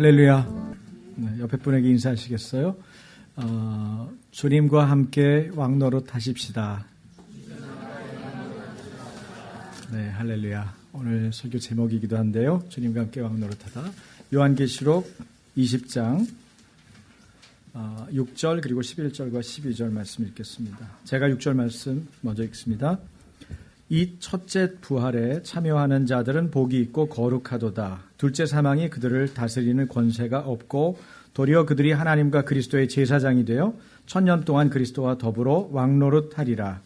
할렐루야. 네, 옆에 분에게 인사하시겠어요? 주님과 함께 왕노릇 하십시다. 네, 할렐루야. 오늘 설교 제목이기도 한데요. 주님과 함께 왕노릇하다. 요한계시록 20장 6절 그리고 11절과 12절 말씀 읽겠습니다. 제가 6절 말씀 먼저 읽습니다. 이 첫째 부활에 참여하는 자들은 복이 있고 거룩하도다. 둘째 사망이 그들을 다스리는 권세가 없고 도리어 그들이 하나님과 그리스도의 제사장이 되어 1000년 동안 그리스도와 더불어 왕노릇하리라.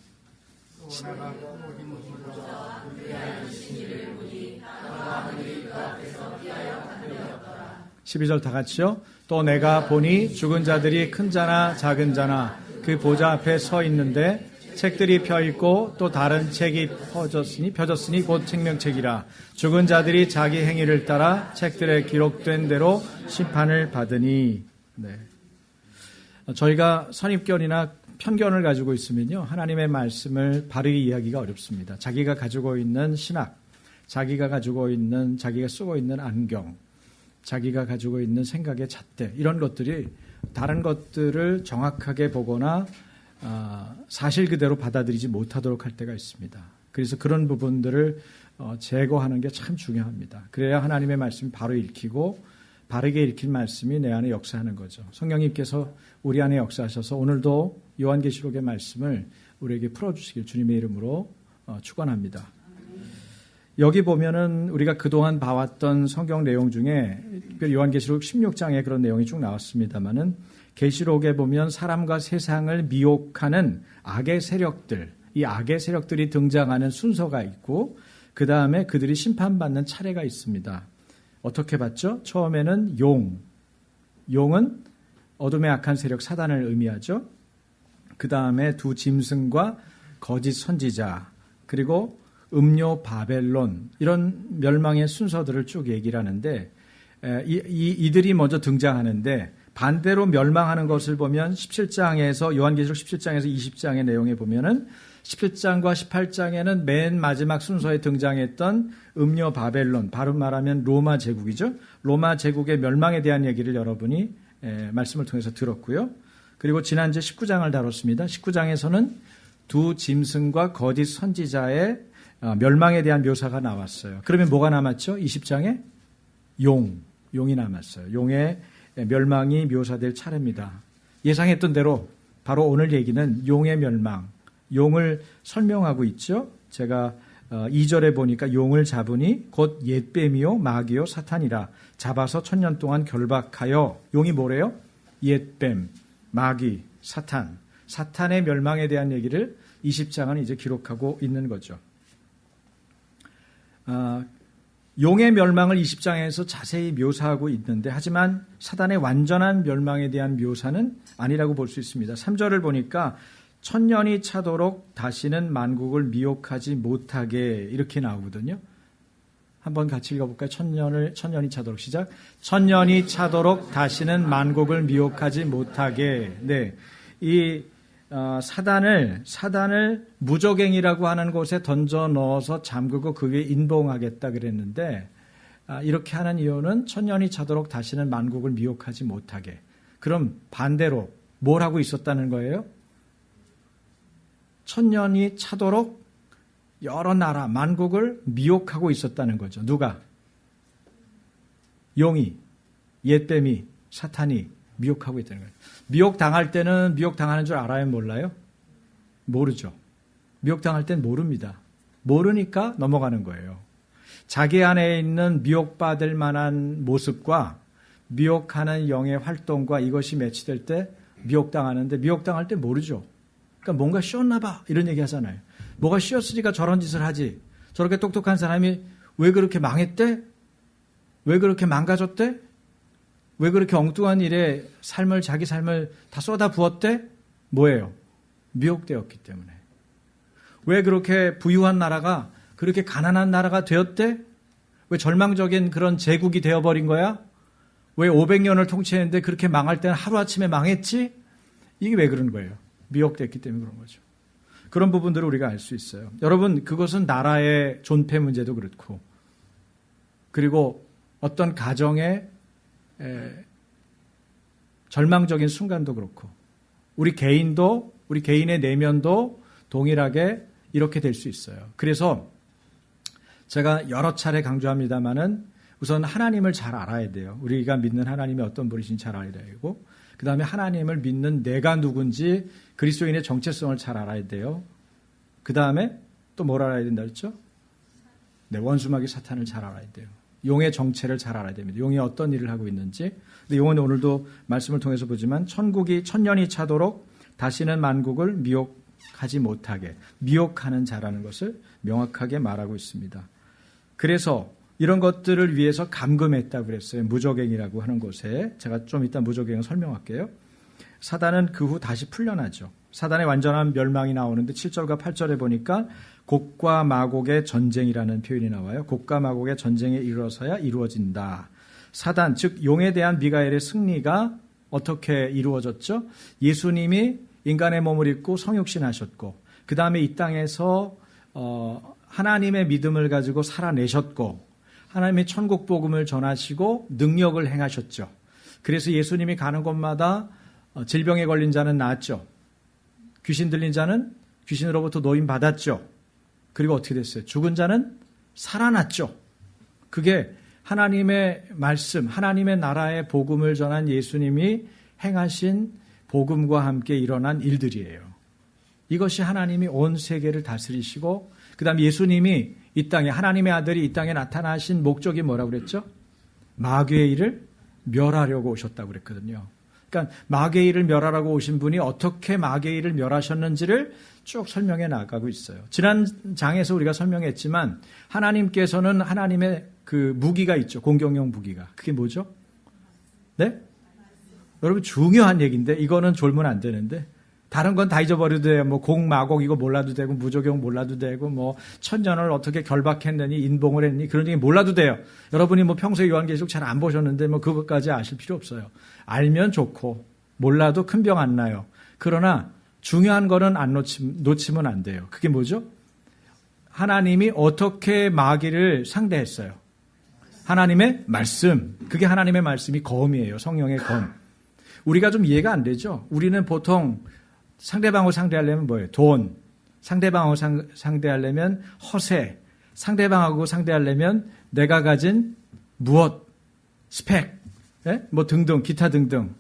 12절 다 같이요. 또 내가 보니 죽은 자들이 큰 자나 작은 자나 그 보좌 앞에 서 있는데 책들이 펴있고 또 다른 책이 펴졌으니 곧 생명책이라. 죽은 자들이 자기 행위를 따라 책들에 기록된 대로 심판을 받으니. 네. 저희가 선입견이나 편견을 가지고 있으면요, 하나님의 말씀을 바르게 이해하기가 어렵습니다. 자기가 가지고 있는 신학, 자기가 쓰고 있는 안경, 자기가 가지고 있는 생각의 잣대, 이런 것들이 다른 것들을 정확하게 보거나 사실 그대로 받아들이지 못하도록 할 때가 있습니다. 그래서 그런 부분들을 제거하는 게 참 중요합니다. 그래야 하나님의 말씀이 바로 읽히고 바르게 읽힌 말씀이 내 안에 역사하는 거죠. 성령님께서 우리 안에 역사하셔서 오늘도 요한계시록의 말씀을 우리에게 풀어주시길 주님의 이름으로 축원합니다. 여기 보면은 우리가 그동안 봐왔던 성경 내용 중에 요한계시록 16장에 그런 내용이 쭉 나왔습니다만은 계시록에 보면 사람과 세상을 미혹하는 악의 세력들, 이 악의 세력들이 등장하는 순서가 있고 그 다음에 그들이 심판받는 차례가 있습니다. 어떻게 봤죠? 처음에는 용은 어둠의 악한 세력 사단을 의미하죠. 그 다음에 두 짐승과 거짓 선지자, 그리고 음료 바벨론, 이런 멸망의 순서들을 쭉 얘기를 하는데 이들이 먼저 등장하는데 반대로 멸망하는 것을 보면 17장에서 요한계시록 17장에서 20장의 내용에 보면은 17장과 18장에는 맨 마지막 순서에 등장했던 음료 바벨론, 바로 말하면 로마 제국이죠. 로마 제국의 멸망에 대한 얘기를 여러분이 말씀을 통해서 들었고요. 그리고 지난주 19장을 다뤘습니다. 19장에서는 두 짐승과 거짓 선지자의 멸망에 대한 묘사가 나왔어요. 그러면 뭐가 남았죠? 20장에 용이 남았어요. 용의 멸망이 묘사될 차례입니다. 예상했던 대로 바로 오늘 얘기는 용의 멸망, 용을 설명하고 있죠. 제가 2절에 보니까 용을 잡으니 곧 옛뱀이요 마귀요 사탄이라. 잡아서 1000년 동안 결박하여. 용이 뭐래요? 옛뱀, 마귀, 사탄의 멸망에 대한 얘기를 20장은 이제 기록하고 있는 거죠. 용의 멸망을 20장에서 자세히 묘사하고 있는데 하지만 사단의 완전한 멸망에 대한 묘사는 아니라고 볼 수 있습니다. 3절을 보니까 1000년이 차도록 다시는 만국을 미혹하지 못하게 이렇게 나오거든요. 한번 같이 읽어볼까요? 1000년이 차도록 시작. 1000년이 차도록 다시는 만국을 미혹하지 못하게. 네, 이 사단을 무적행이라고 하는 곳에 던져 넣어서 잠그고 그게 인봉하겠다 그랬는데 이렇게 하는 이유는 1000년이 차도록 다시는 만국을 미혹하지 못하게. 그럼 반대로 뭘 하고 있었다는 거예요? 1000년이 차도록 여러 나라, 만국을 미혹하고 있었다는 거죠. 누가? 용이, 옛뱀이, 사탄이 미혹하고 있다는 거예요. 미혹당할 때는 미혹당하는 줄 알아요? 몰라요? 모르죠. 미혹당할 땐 모릅니다. 모르니까 넘어가는 거예요. 자기 안에 있는 미혹받을 만한 모습과 미혹하는 영의 활동과 이것이 매치될 때 미혹당하는데 미혹당할 때 모르죠. 그러니까 뭔가 씌었나 봐 이런 얘기 하잖아요. 뭐가 씌었으니까 저런 짓을 하지. 저렇게 똑똑한 사람이 왜 그렇게 망했대? 왜 그렇게 망가졌대? 왜 그렇게 엉뚱한 일에 자기 삶을 다 쏟아 부었대? 뭐예요? 미혹되었기 때문에. 왜 그렇게 부유한 나라가 그렇게 가난한 나라가 되었대? 왜 절망적인 그런 제국이 되어버린 거야? 왜 500년을 통치했는데 그렇게 망할 때는 하루아침에 망했지? 이게 왜 그런 거예요? 미혹됐기 때문에 그런 거죠. 그런 부분들을 우리가 알 수 있어요. 여러분, 그것은 나라의 존폐 문제도 그렇고, 그리고 어떤 가정의 절망적인 순간도 그렇고 우리 개인의 내면도 동일하게 이렇게 될 수 있어요. 그래서 제가 여러 차례 강조합니다마는 우선 하나님을 잘 알아야 돼요. 우리가 믿는 하나님이 어떤 분이신지 잘 알아야 되고 그 다음에 하나님을 믿는 내가 누군지 그리스도인의 정체성을 잘 알아야 돼요. 그 다음에 또 뭘 알아야 된다 그랬죠? 네, 원수마귀 사탄을 잘 알아야 돼요. 용의 정체를 잘 알아야 됩니다. 용이 어떤 일을 하고 있는지. 근데 용은 오늘도 말씀을 통해서 보지만 천국이 천년이 차도록 다시는 만국을 미혹하지 못하게 미혹하는 자라는 것을 명확하게 말하고 있습니다. 그래서 이런 것들을 위해서 감금했다고 그랬어요. 무저갱이라고 하는 곳에. 제가 좀 이따 무저갱을 설명할게요. 사단은 그 후 다시 풀려나죠. 사단의 완전한 멸망이 나오는데 7절과 8절에 보니까 곡과 마곡의 전쟁이라는 표현이 나와요. 곡과 마곡의 전쟁에 이르러서야 이루어진다. 사단, 즉 용에 대한 미가엘의 승리가 어떻게 이루어졌죠? 예수님이 인간의 몸을 입고 성육신하셨고 그 다음에 이 땅에서 하나님의 믿음을 가지고 살아내셨고 하나님의 천국 복음을 전하시고 능력을 행하셨죠. 그래서 예수님이 가는 곳마다 질병에 걸린 자는 나았죠. 귀신 들린 자는 귀신으로부터 노임받았죠. 그리고 어떻게 됐어요? 죽은 자는 살아났죠. 그게 하나님의 말씀, 하나님의 나라의 복음을 전한 예수님이 행하신 복음과 함께 일어난 일들이에요. 이것이 하나님이 온 세계를 다스리시고 그 다음에 예수님이 이 땅에 하나님의 아들이 이 땅에 나타나신 목적이 뭐라고 그랬죠? 마귀의 일을 멸하려고 오셨다고 그랬거든요. 그러니까 마귀의 일을 멸하라고 오신 분이 어떻게 마귀의 일을 멸하셨는지를 쭉 설명해 나가고 있어요. 지난 장에서 우리가 설명했지만 하나님께서는 하나님의 그 무기가 있죠. 공격용 무기가. 그게 뭐죠? 네? 여러분 중요한 얘기인데 이거는 졸면 안 되는데 다른 건 다 잊어버려도 돼요. 뭐 공마곡 이거 몰라도 되고 무조경 몰라도 되고 뭐 천년을 어떻게 결박했느니 인봉을 했니 그런 얘기 몰라도 돼요. 여러분이 뭐 평소에 요한계시록 잘 안 보셨는데 뭐 그것까지 아실 필요 없어요. 알면 좋고 몰라도 큰 병 안 나요. 그러나 중요한 거는 안 놓치면 안 돼요. 그게 뭐죠? 하나님이 어떻게 마귀를 상대했어요? 하나님의 말씀. 그게 하나님의 말씀이 검이에요. 성령의 검. 우리가 좀 이해가 안 되죠? 우리는 보통 상대방을 상대하려면 뭐예요? 돈. 상대방을 상대하려면 허세. 상대방하고 상대하려면 내가 가진 무엇, 스펙, 예? 뭐 등등, 기타 등등.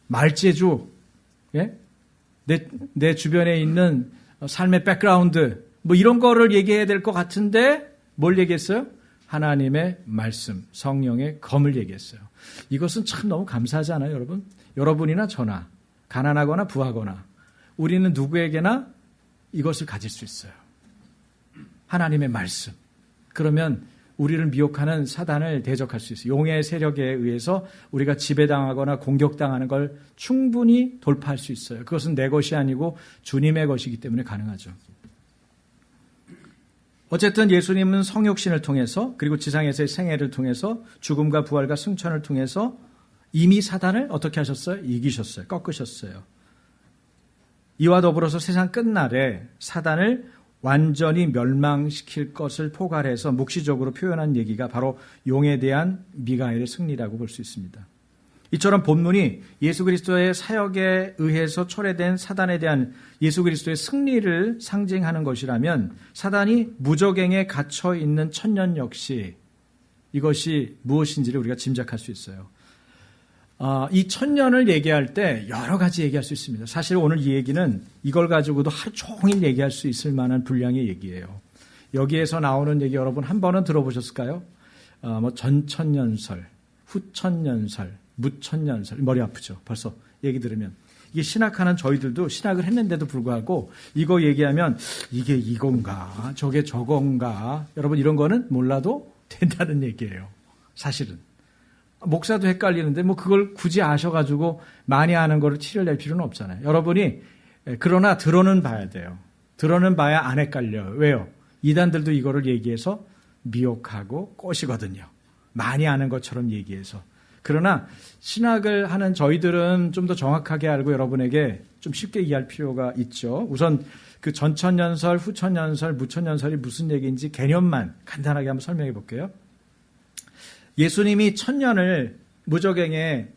말재주, 예? 내 주변에 있는 삶의 백그라운드, 뭐 이런 거를 얘기해야 될 것 같은데 뭘 얘기했어요? 하나님의 말씀, 성령의 검을 얘기했어요. 이것은 참 너무 감사하지 않아요, 여러분? 여러분이나 저나, 가난하거나 부하거나, 우리는 누구에게나 이것을 가질 수 있어요. 하나님의 말씀. 그러면 우리를 미혹하는 사단을 대적할 수 있어요. 용의 세력에 의해서 우리가 지배당하거나 공격당하는 걸 충분히 돌파할 수 있어요. 그것은 내 것이 아니고 주님의 것이기 때문에 가능하죠. 어쨌든 예수님은 성육신을 통해서 그리고 지상에서의 생애를 통해서 죽음과 부활과 승천을 통해서 이미 사단을 어떻게 하셨어요? 이기셨어요. 꺾으셨어요. 이와 더불어서 세상 끝날에 사단을 완전히 멸망시킬 것을 포괄해서 묵시적으로 표현한 얘기가 바로 용에 대한 미가엘의 승리라고 볼 수 있습니다. 이처럼 본문이 예수 그리스도의 사역에 의해서 초래된 사단에 대한 예수 그리스도의 승리를 상징하는 것이라면 사단이 무저갱에 갇혀 있는 천년 역시 이것이 무엇인지를 우리가 짐작할 수 있어요. 이 천년을 얘기할 때 여러 가지 얘기할 수 있습니다. 사실 오늘 이 얘기는 이걸 가지고도 하루 종일 얘기할 수 있을 만한 분량의 얘기예요. 여기에서 나오는 얘기 여러분 한 번은 들어보셨을까요? 뭐 전천년설, 후천년설, 무천년설. 머리 아프죠? 벌써 얘기 들으면. 이게 신학하는 저희들도 신학을 했는데도 불구하고 이거 얘기하면 이게 이건가 저게 저건가 여러분 이런 거는 몰라도 된다는 얘기예요. 사실은. 목사도 헷갈리는데 뭐 그걸 굳이 아셔가지고 많이 아는 거를 티를 낼 필요는 없잖아요. 여러분이 그러나 들어는 봐야 돼요. 들어는 봐야 안 헷갈려요. 왜요? 이단들도 이거를 얘기해서 미혹하고 꼬시거든요. 많이 아는 것처럼 얘기해서. 그러나 신학을 하는 저희들은 좀 더 정확하게 알고 여러분에게 좀 쉽게 이해할 필요가 있죠. 우선 그 전천년설, 후천년설, 무천년설이 무슨 얘기인지 개념만 간단하게 한번 설명해 볼게요. 예수님이 천년을 무적행에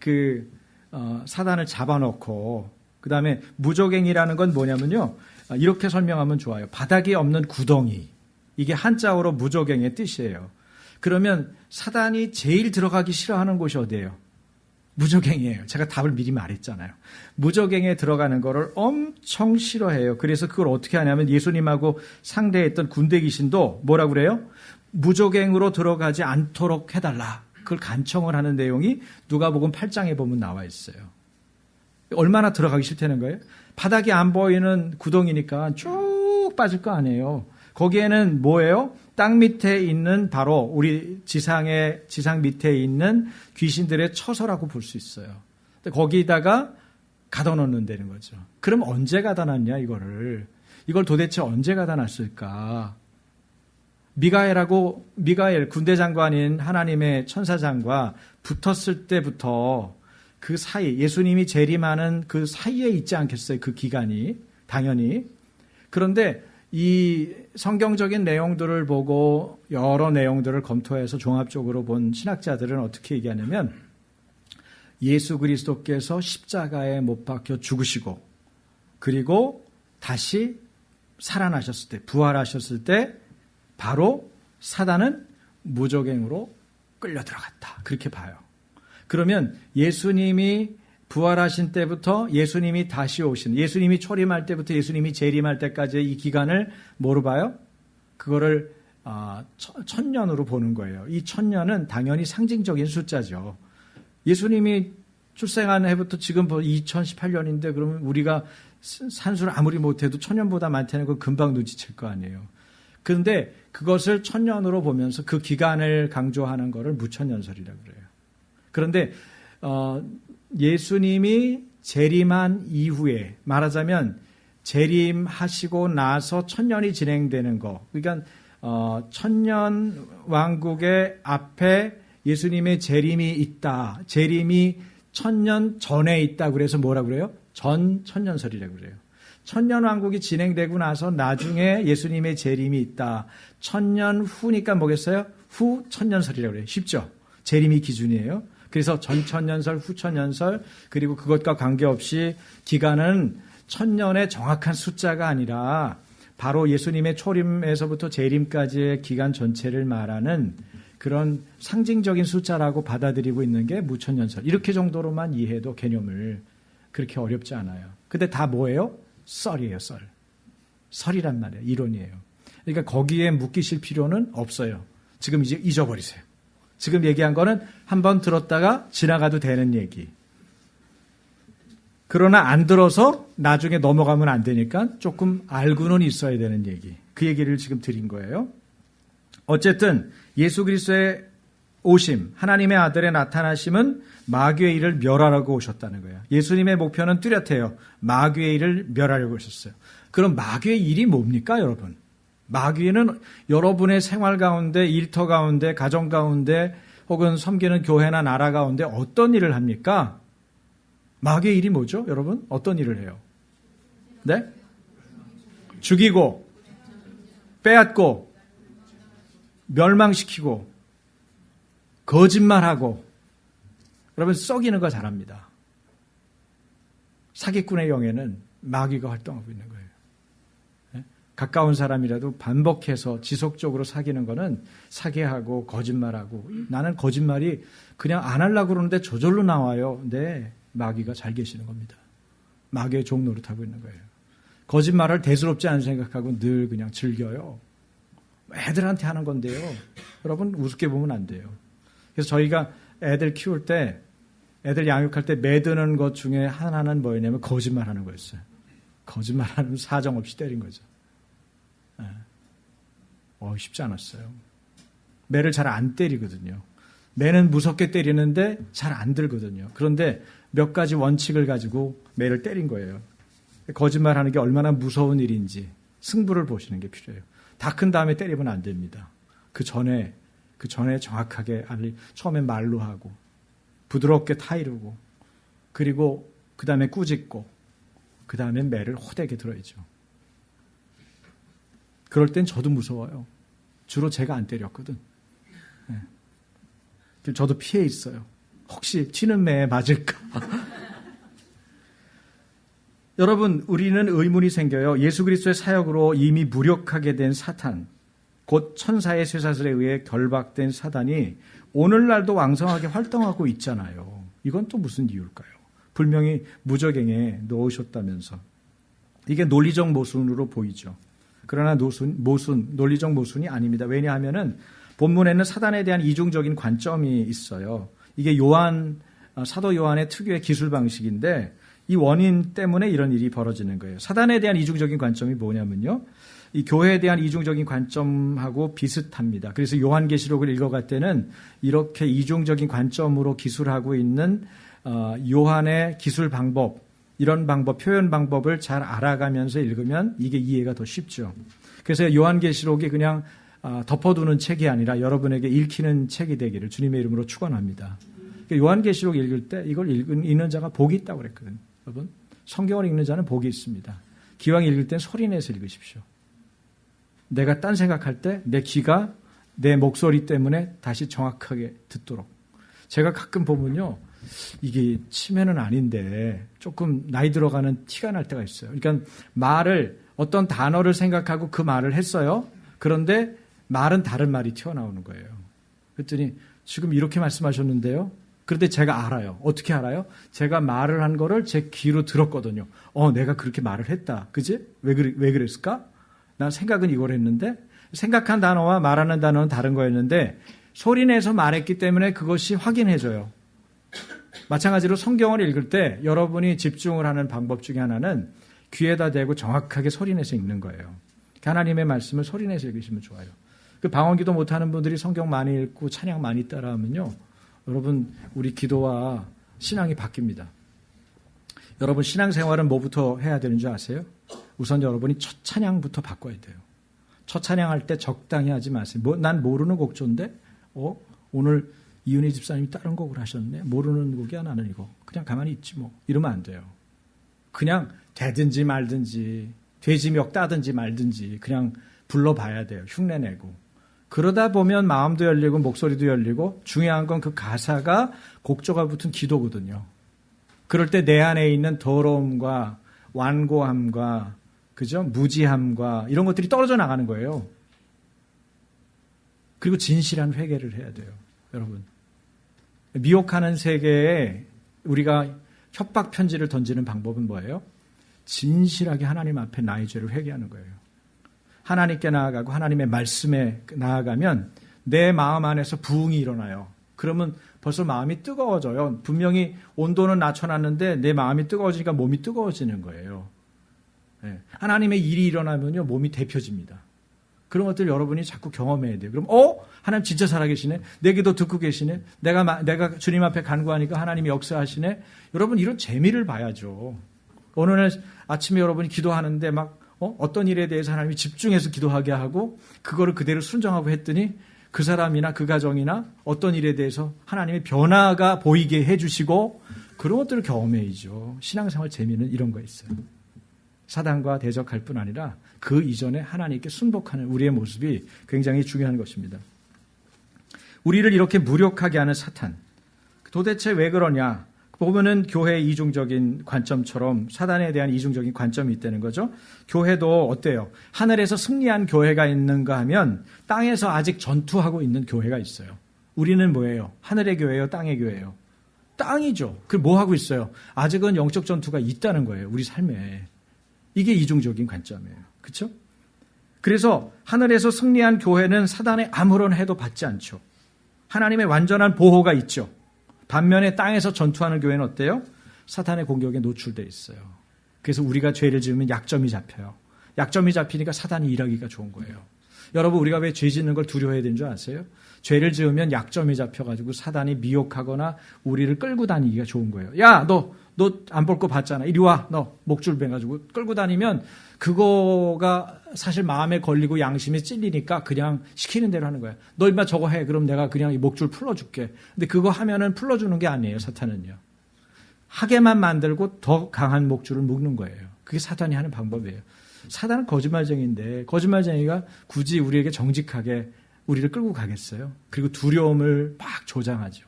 사단을 잡아놓고, 그 다음에 무적행이라는 건 뭐냐면요. 이렇게 설명하면 좋아요. 바닥이 없는 구덩이. 이게 한자어로 무적행의 뜻이에요. 그러면 사단이 제일 들어가기 싫어하는 곳이 어디예요? 무적행이에요. 제가 답을 미리 말했잖아요. 무적행에 들어가는 거를 엄청 싫어해요. 그래서 그걸 어떻게 하냐면 예수님하고 상대했던 군대 귀신도 뭐라고 그래요? 무적행으로 들어가지 않도록 해달라. 그걸 간청을 하는 내용이 누가복음 8장에 보면 나와 있어요. 얼마나 들어가기 싫다는 거예요? 바닥이 안 보이는 구덩이니까 쭉 빠질 거 아니에요. 거기에는 뭐예요? 땅 밑에 있는 바로 우리 지상 밑에 있는 귀신들의 처소라고 볼 수 있어요. 거기다가 가둬놓는다는 거죠. 그럼 언제 가둬놨냐 이걸 도대체 언제 가둬놨을까? 미가엘 군대 장관인 하나님의 천사장과 붙었을 때부터 그 사이, 예수님이 재림하는 그 사이에 있지 않겠어요? 그 기간이 당연히. 그런데 이 성경적인 내용들을 보고 여러 내용들을 검토해서 종합적으로 본 신학자들은 어떻게 얘기하냐면 예수 그리스도께서 십자가에 못 박혀 죽으시고 그리고 다시 살아나셨을 때, 부활하셨을 때 바로 사단은 무적행으로 끌려 들어갔다. 그렇게 봐요. 그러면 예수님이 부활하신 때부터 예수님이 다시 오신, 예수님이 초림할 때부터 예수님이 재림할 때까지의 이 기간을 뭐로 봐요? 그거를 천년으로 보는 거예요. 이 천년은 당연히 상징적인 숫자죠. 예수님이 출생한 해부터 지금 2018년인데 그러면 우리가 산수를 아무리 못해도 천년보다 많다는 거 금방 눈치챌 거 아니에요. 그런데 그것을 천년으로 보면서 그 기간을 강조하는 거를 무천년설이라고 그래요. 그런데 예수님이 재림한 이후에 말하자면 재림하시고 나서 천년이 진행되는 거. 그러니까 천년 왕국의 앞에 예수님의 재림이 있다. 재림이 천년 전에 있다. 그래서 뭐라고 그래요? 전 천년설이라고 그래요. 천년 왕국이 진행되고 나서 나중에 예수님의 재림이 있다. 천년 후니까 뭐겠어요? 후 천년설이라고 그래요. 쉽죠? 재림이 기준이에요. 그래서 전천년설, 후천년설, 그리고 그것과 관계없이 기간은 천년의 정확한 숫자가 아니라 바로 예수님의 초림에서부터 재림까지의 기간 전체를 말하는 그런 상징적인 숫자라고 받아들이고 있는 게 무천년설. 이렇게 정도로만 이해해도 개념을 그렇게 어렵지 않아요. 근데 다 뭐예요? 썰이에요, 썰. 설이란 말이에요. 이론이에요. 그러니까 거기에 묶이실 필요는 없어요. 지금 이제 잊어버리세요. 지금 얘기한 거는 한번 들었다가 지나가도 되는 얘기. 그러나 안 들어서 나중에 넘어가면 안 되니까 조금 알고는 있어야 되는 얘기. 그 얘기를 지금 드린 거예요. 어쨌든 예수 그리스도의 오심, 하나님의 아들의 나타나심은 마귀의 일을 멸하라고 오셨다는 거예요. 예수님의 목표는 뚜렷해요. 마귀의 일을 멸하려고 오셨어요. 그럼 마귀의 일이 뭡니까, 여러분? 마귀는 여러분의 생활 가운데, 일터 가운데, 가정 가운데 혹은 섬기는 교회나 나라 가운데 어떤 일을 합니까? 마귀의 일이 뭐죠, 여러분? 어떤 일을 해요? 네? 죽이고, 빼앗고, 멸망시키고, 거짓말하고, 여러분 썩이는 거 잘합니다. 사기꾼의 영에는 마귀가 활동하고 있는 거예요. 가까운 사람이라도 반복해서 지속적으로 사귀는 거는 사기하고 거짓말하고, 나는 거짓말이 그냥 안 하려고 그러는데 저절로 나와요. 네, 마귀가 잘 계시는 겁니다. 마귀의 종 노릇하고 있는 거예요. 거짓말을 대수롭지 않은 생각하고 늘 그냥 즐겨요. 애들한테 하는 건데요. 여러분 우습게 보면 안 돼요. 그래서 저희가 애들 키울 때, 애들 양육할 때 매드는 것 중에 하나는 뭐였냐면 거짓말하는 거였어요. 거짓말하는 사정없이 때린 거죠. 쉽지 않았어요. 매를 잘 안 때리거든요. 매는 무섭게 때리는데 잘 안 들거든요. 그런데 몇 가지 원칙을 가지고 매를 때린 거예요. 거짓말하는 게 얼마나 무서운 일인지 승부를 보시는 게 필요해요. 다 큰 다음에 때리면 안 됩니다. 그 전에 정확하게 처음에 말로 하고 부드럽게 타이르고 그리고 그 다음에 꾸짖고 그 다음에 매를 호되게 들어야죠. 그럴 땐 저도 무서워요. 주로 제가 안 때렸거든. 네. 저도 피해 있어요. 혹시 튀는 매에 맞을까? 여러분, 우리는 의문이 생겨요. 예수 그리스도의 사역으로 이미 무력하게 된 사탄, 곧 천사의 쇠사슬에 의해 결박된 사단이 오늘날도 왕성하게 활동하고 있잖아요. 이건 또 무슨 이유일까요? 분명히 무적행에 넣으셨다면서. 이게 논리적 모순으로 보이죠. 그러나 논리적 모순이 아닙니다. 왜냐하면은 본문에는 사단에 대한 이중적인 관점이 있어요. 이게 사도 요한의 특유의 기술 방식인데 이 원인 때문에 이런 일이 벌어지는 거예요. 사단에 대한 이중적인 관점이 뭐냐면요. 이 교회에 대한 이중적인 관점하고 비슷합니다. 그래서 요한계시록을 읽어갈 때는 이렇게 이중적인 관점으로 기술하고 있는 요한의 기술 방법, 이런 방법, 표현 방법을 잘 알아가면서 읽으면 이게 이해가 더 쉽죠. 그래서 요한계시록이 그냥 덮어두는 책이 아니라 여러분에게 읽히는 책이 되기를 주님의 이름으로 축원합니다. 요한계시록 읽을 때 이걸 읽는 자가 복이 있다고 그랬거든요. 여러분, 성경을 읽는 자는 복이 있습니다. 기왕 읽을 땐 소리내서 읽으십시오. 내가 딴 생각할 때 내 귀가 내 목소리 때문에 다시 정확하게 듣도록. 제가 가끔 보면요. 이게 치매는 아닌데 조금 나이 들어가는 티가 날 때가 있어요. 그러니까 어떤 단어를 생각하고 그 말을 했어요. 그런데 말은 다른 말이 튀어나오는 거예요. 그랬더니 지금 이렇게 말씀하셨는데요. 그런데 제가 알아요. 어떻게 알아요? 제가 말을 한 거를 제 귀로 들었거든요. 내가 그렇게 말을 했다. 그지? 왜 그랬을까? 난 생각은 이걸 했는데 생각한 단어와 말하는 단어는 다른 거였는데 소리내서 말했기 때문에 그것이 확인해져요. 마찬가지로 성경을 읽을 때 여러분이 집중을 하는 방법 중에 하나는 귀에다 대고 정확하게 소리내서 읽는 거예요. 하나님의 말씀을 소리내서 읽으시면 좋아요. 그 방언기도 못하는 분들이 성경 많이 읽고 찬양 많이 따라하면요. 여러분 우리 기도와 신앙이 바뀝니다. 여러분 신앙생활은 뭐부터 해야 되는 줄 아세요? 우선 여러분이 첫 찬양부터 바꿔야 돼요. 첫 찬양할 때 적당히 하지 마세요. 난 모르는 곡조인데 오늘 이은희 집사님이 다른 곡을 하셨네. 모르는 곡이야 나는 이거. 그냥 가만히 있지 뭐. 이러면 안 돼요. 그냥 되든지 말든지 돼지멱 따든지 말든지 그냥 불러봐야 돼요. 흉내내고. 그러다 보면 마음도 열리고 목소리도 열리고 중요한 건 그 가사가 곡조가 붙은 기도거든요. 그럴 때 내 안에 있는 더러움과 완고함과 그죠? 무지함과 이런 것들이 떨어져 나가는 거예요. 그리고 진실한 회개를 해야 돼요. 여러분. 미혹하는 세계에 우리가 협박 편지를 던지는 방법은 뭐예요? 진실하게 하나님 앞에 나의 죄를 회개하는 거예요. 하나님께 나아가고 하나님의 말씀에 나아가면 내 마음 안에서 부흥이 일어나요. 그러면 벌써 마음이 뜨거워져요. 분명히 온도는 낮춰놨는데 내 마음이 뜨거워지니까 몸이 뜨거워지는 거예요. 네. 하나님의 일이 일어나면요 몸이 데펴집니다. 그런 것들 여러분이 자꾸 경험해야 돼요. 그럼 하나님 진짜 살아계시네. 내 기도 듣고 계시네. 내가 주님 앞에 간구하니까 하나님이 역사하시네. 여러분 이런 재미를 봐야죠. 어느 날 아침에 여러분이 기도하는데 막 어떤 일에 대해서 하나님이 집중해서 기도하게 하고 그거를 그대로 순종하고 했더니 그 사람이나 그 가정이나 어떤 일에 대해서 하나님의 변화가 보이게 해주시고 그런 것들을 경험해야죠. 신앙생활 재미는 이런 거 있어요. 사단과 대적할 뿐 아니라 그 이전에 하나님께 순복하는 우리의 모습이 굉장히 중요한 것입니다. 우리를 이렇게 무력하게 하는 사탄. 도대체 왜 그러냐? 보면은 교회의 이중적인 관점처럼 사단에 대한 이중적인 관점이 있다는 거죠. 교회도 어때요? 하늘에서 승리한 교회가 있는가 하면 땅에서 아직 전투하고 있는 교회가 있어요. 우리는 뭐예요? 하늘의 교회예요? 땅의 교회예요? 땅이죠. 그 뭐 하고 있어요? 아직은 영적 전투가 있다는 거예요. 우리 삶에. 이게 이중적인 관점이에요. 그렇죠? 그래서 하늘에서 승리한 교회는 사단의 아무런 해도 받지 않죠. 하나님의 완전한 보호가 있죠. 반면에 땅에서 전투하는 교회는 어때요? 사탄의 공격에 노출되어 있어요. 그래서 우리가 죄를 지으면 약점이 잡혀요. 약점이 잡히니까 사단이 일하기가 좋은 거예요. 여러분 우리가 왜 죄 짓는 걸 두려워해야 되는 줄 아세요? 죄를 지으면 약점이 잡혀가지고 사단이 미혹하거나 우리를 끌고 다니기가 좋은 거예요. 야, 너 안 볼 거 봤잖아. 이리 와. 너 목줄 베가지고 끌고 다니면 그거가 사실 마음에 걸리고 양심에 찔리니까 그냥 시키는 대로 하는 거야. 너 임마 저거 해. 그럼 내가 그냥 이 목줄 풀어줄게. 근데 그거 하면은 풀어주는 게 아니에요. 사탄은요. 하게만 만들고 더 강한 목줄을 묶는 거예요. 그게 사탄이 하는 방법이에요. 사단은 거짓말쟁이인데 거짓말쟁이가 굳이 우리에게 정직하게 우리를 끌고 가겠어요. 그리고 두려움을 막 조장하죠.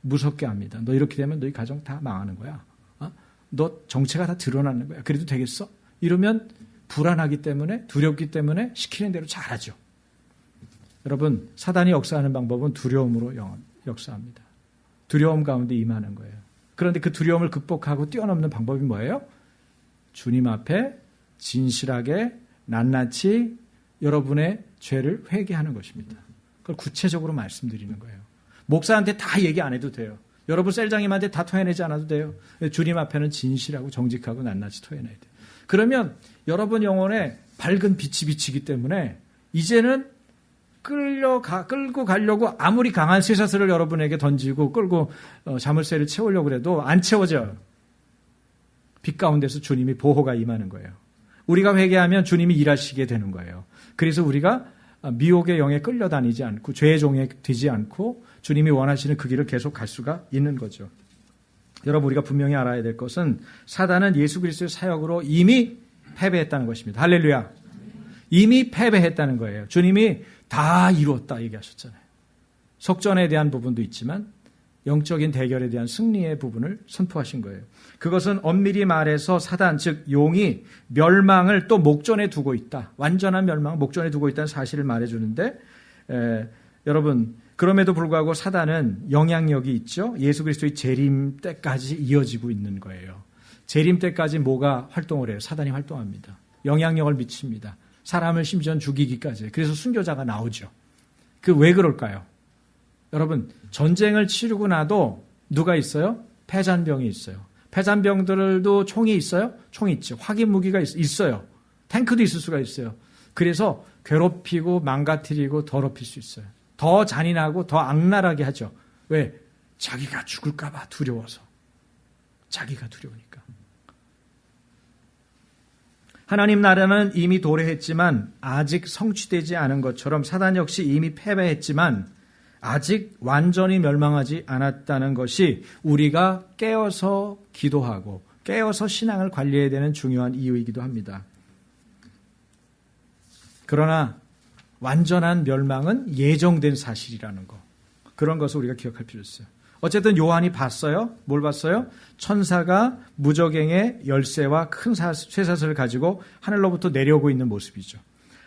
무섭게 합니다. 너 이렇게 되면 너희 가정 다 망하는 거야. 너 정체가 다 드러나는 거야. 그래도 되겠어? 이러면 불안하기 때문에, 두렵기 때문에 시키는 대로 잘하죠. 여러분, 사단이 역사하는 방법은 두려움으로 역사합니다. 두려움 가운데 임하는 거예요. 그런데 그 두려움을 극복하고 뛰어넘는 방법이 뭐예요? 주님 앞에 진실하게 낱낱이 여러분의 죄를 회개하는 것입니다. 그걸 구체적으로 말씀드리는 거예요. 목사한테 다 얘기 안 해도 돼요. 여러분 셀장님한테 다 토해내지 않아도 돼요. 주님 앞에는 진실하고 정직하고 낱낱이 토해내야 돼요. 그러면 여러분 영혼에 밝은 빛이 비치기 때문에 이제는 끌고 가려고 아무리 강한 쇠사슬을 여러분에게 던지고 끌고 자물쇠를 채우려고 해도 안 채워져요. 빛 가운데서 주님이 보호가 임하는 거예요. 우리가 회개하면 주님이 일하시게 되는 거예요. 그래서 우리가 미혹의 영에 끌려다니지 않고 죄의 종에 되지 않고 주님이 원하시는 그 길을 계속 갈 수가 있는 거죠. 여러분, 우리가 분명히 알아야 될 것은 사단은 예수 그리스도의 사역으로 이미 패배했다는 것입니다. 할렐루야. 이미 패배했다는 거예요. 주님이 다 이루었다 얘기하셨잖아요. 속전에 대한 부분도 있지만 영적인 대결에 대한 승리의 부분을 선포하신 거예요. 그것은 엄밀히 말해서 사단, 즉 용이 멸망을 또 목전에 두고 있다. 완전한 멸망을 목전에 두고 있다는 사실을 말해주는데 여러분, 그럼에도 불구하고 사단은 영향력이 있죠. 예수 그리스도의 재림 때까지 이어지고 있는 거예요. 재림 때까지 뭐가 활동을 해요? 사단이 활동합니다. 영향력을 미칩니다. 사람을 심지어 죽이기까지. 그래서 순교자가 나오죠. 그 왜 그럴까요? 여러분, 전쟁을 치르고 나도 누가 있어요? 패잔병이 있어요. 패잔병들도 총이 있어요? 총이 있죠. 확인 무기가 있어요. 탱크도 있을 수가 있어요. 그래서 괴롭히고 망가뜨리고 더럽힐 수 있어요. 더 잔인하고 더 악랄하게 하죠. 왜? 자기가 죽을까 봐 두려워서. 자기가 두려우니까. 하나님 나라는 이미 도래했지만 아직 성취되지 않은 것처럼 사단 역시 이미 패배했지만 아직 완전히 멸망하지 않았다는 것이 우리가 깨어서 기도하고 깨어서 신앙을 관리해야 되는 중요한 이유이기도 합니다. 그러나 완전한 멸망은 예정된 사실이라는 거. 그런 것을 우리가 기억할 필요 있어요. 어쨌든 요한이 봤어요. 뭘 봤어요? 천사가 무저갱의 열쇠와 큰 쇠사슬을 가지고 하늘로부터 내려오고 있는 모습이죠.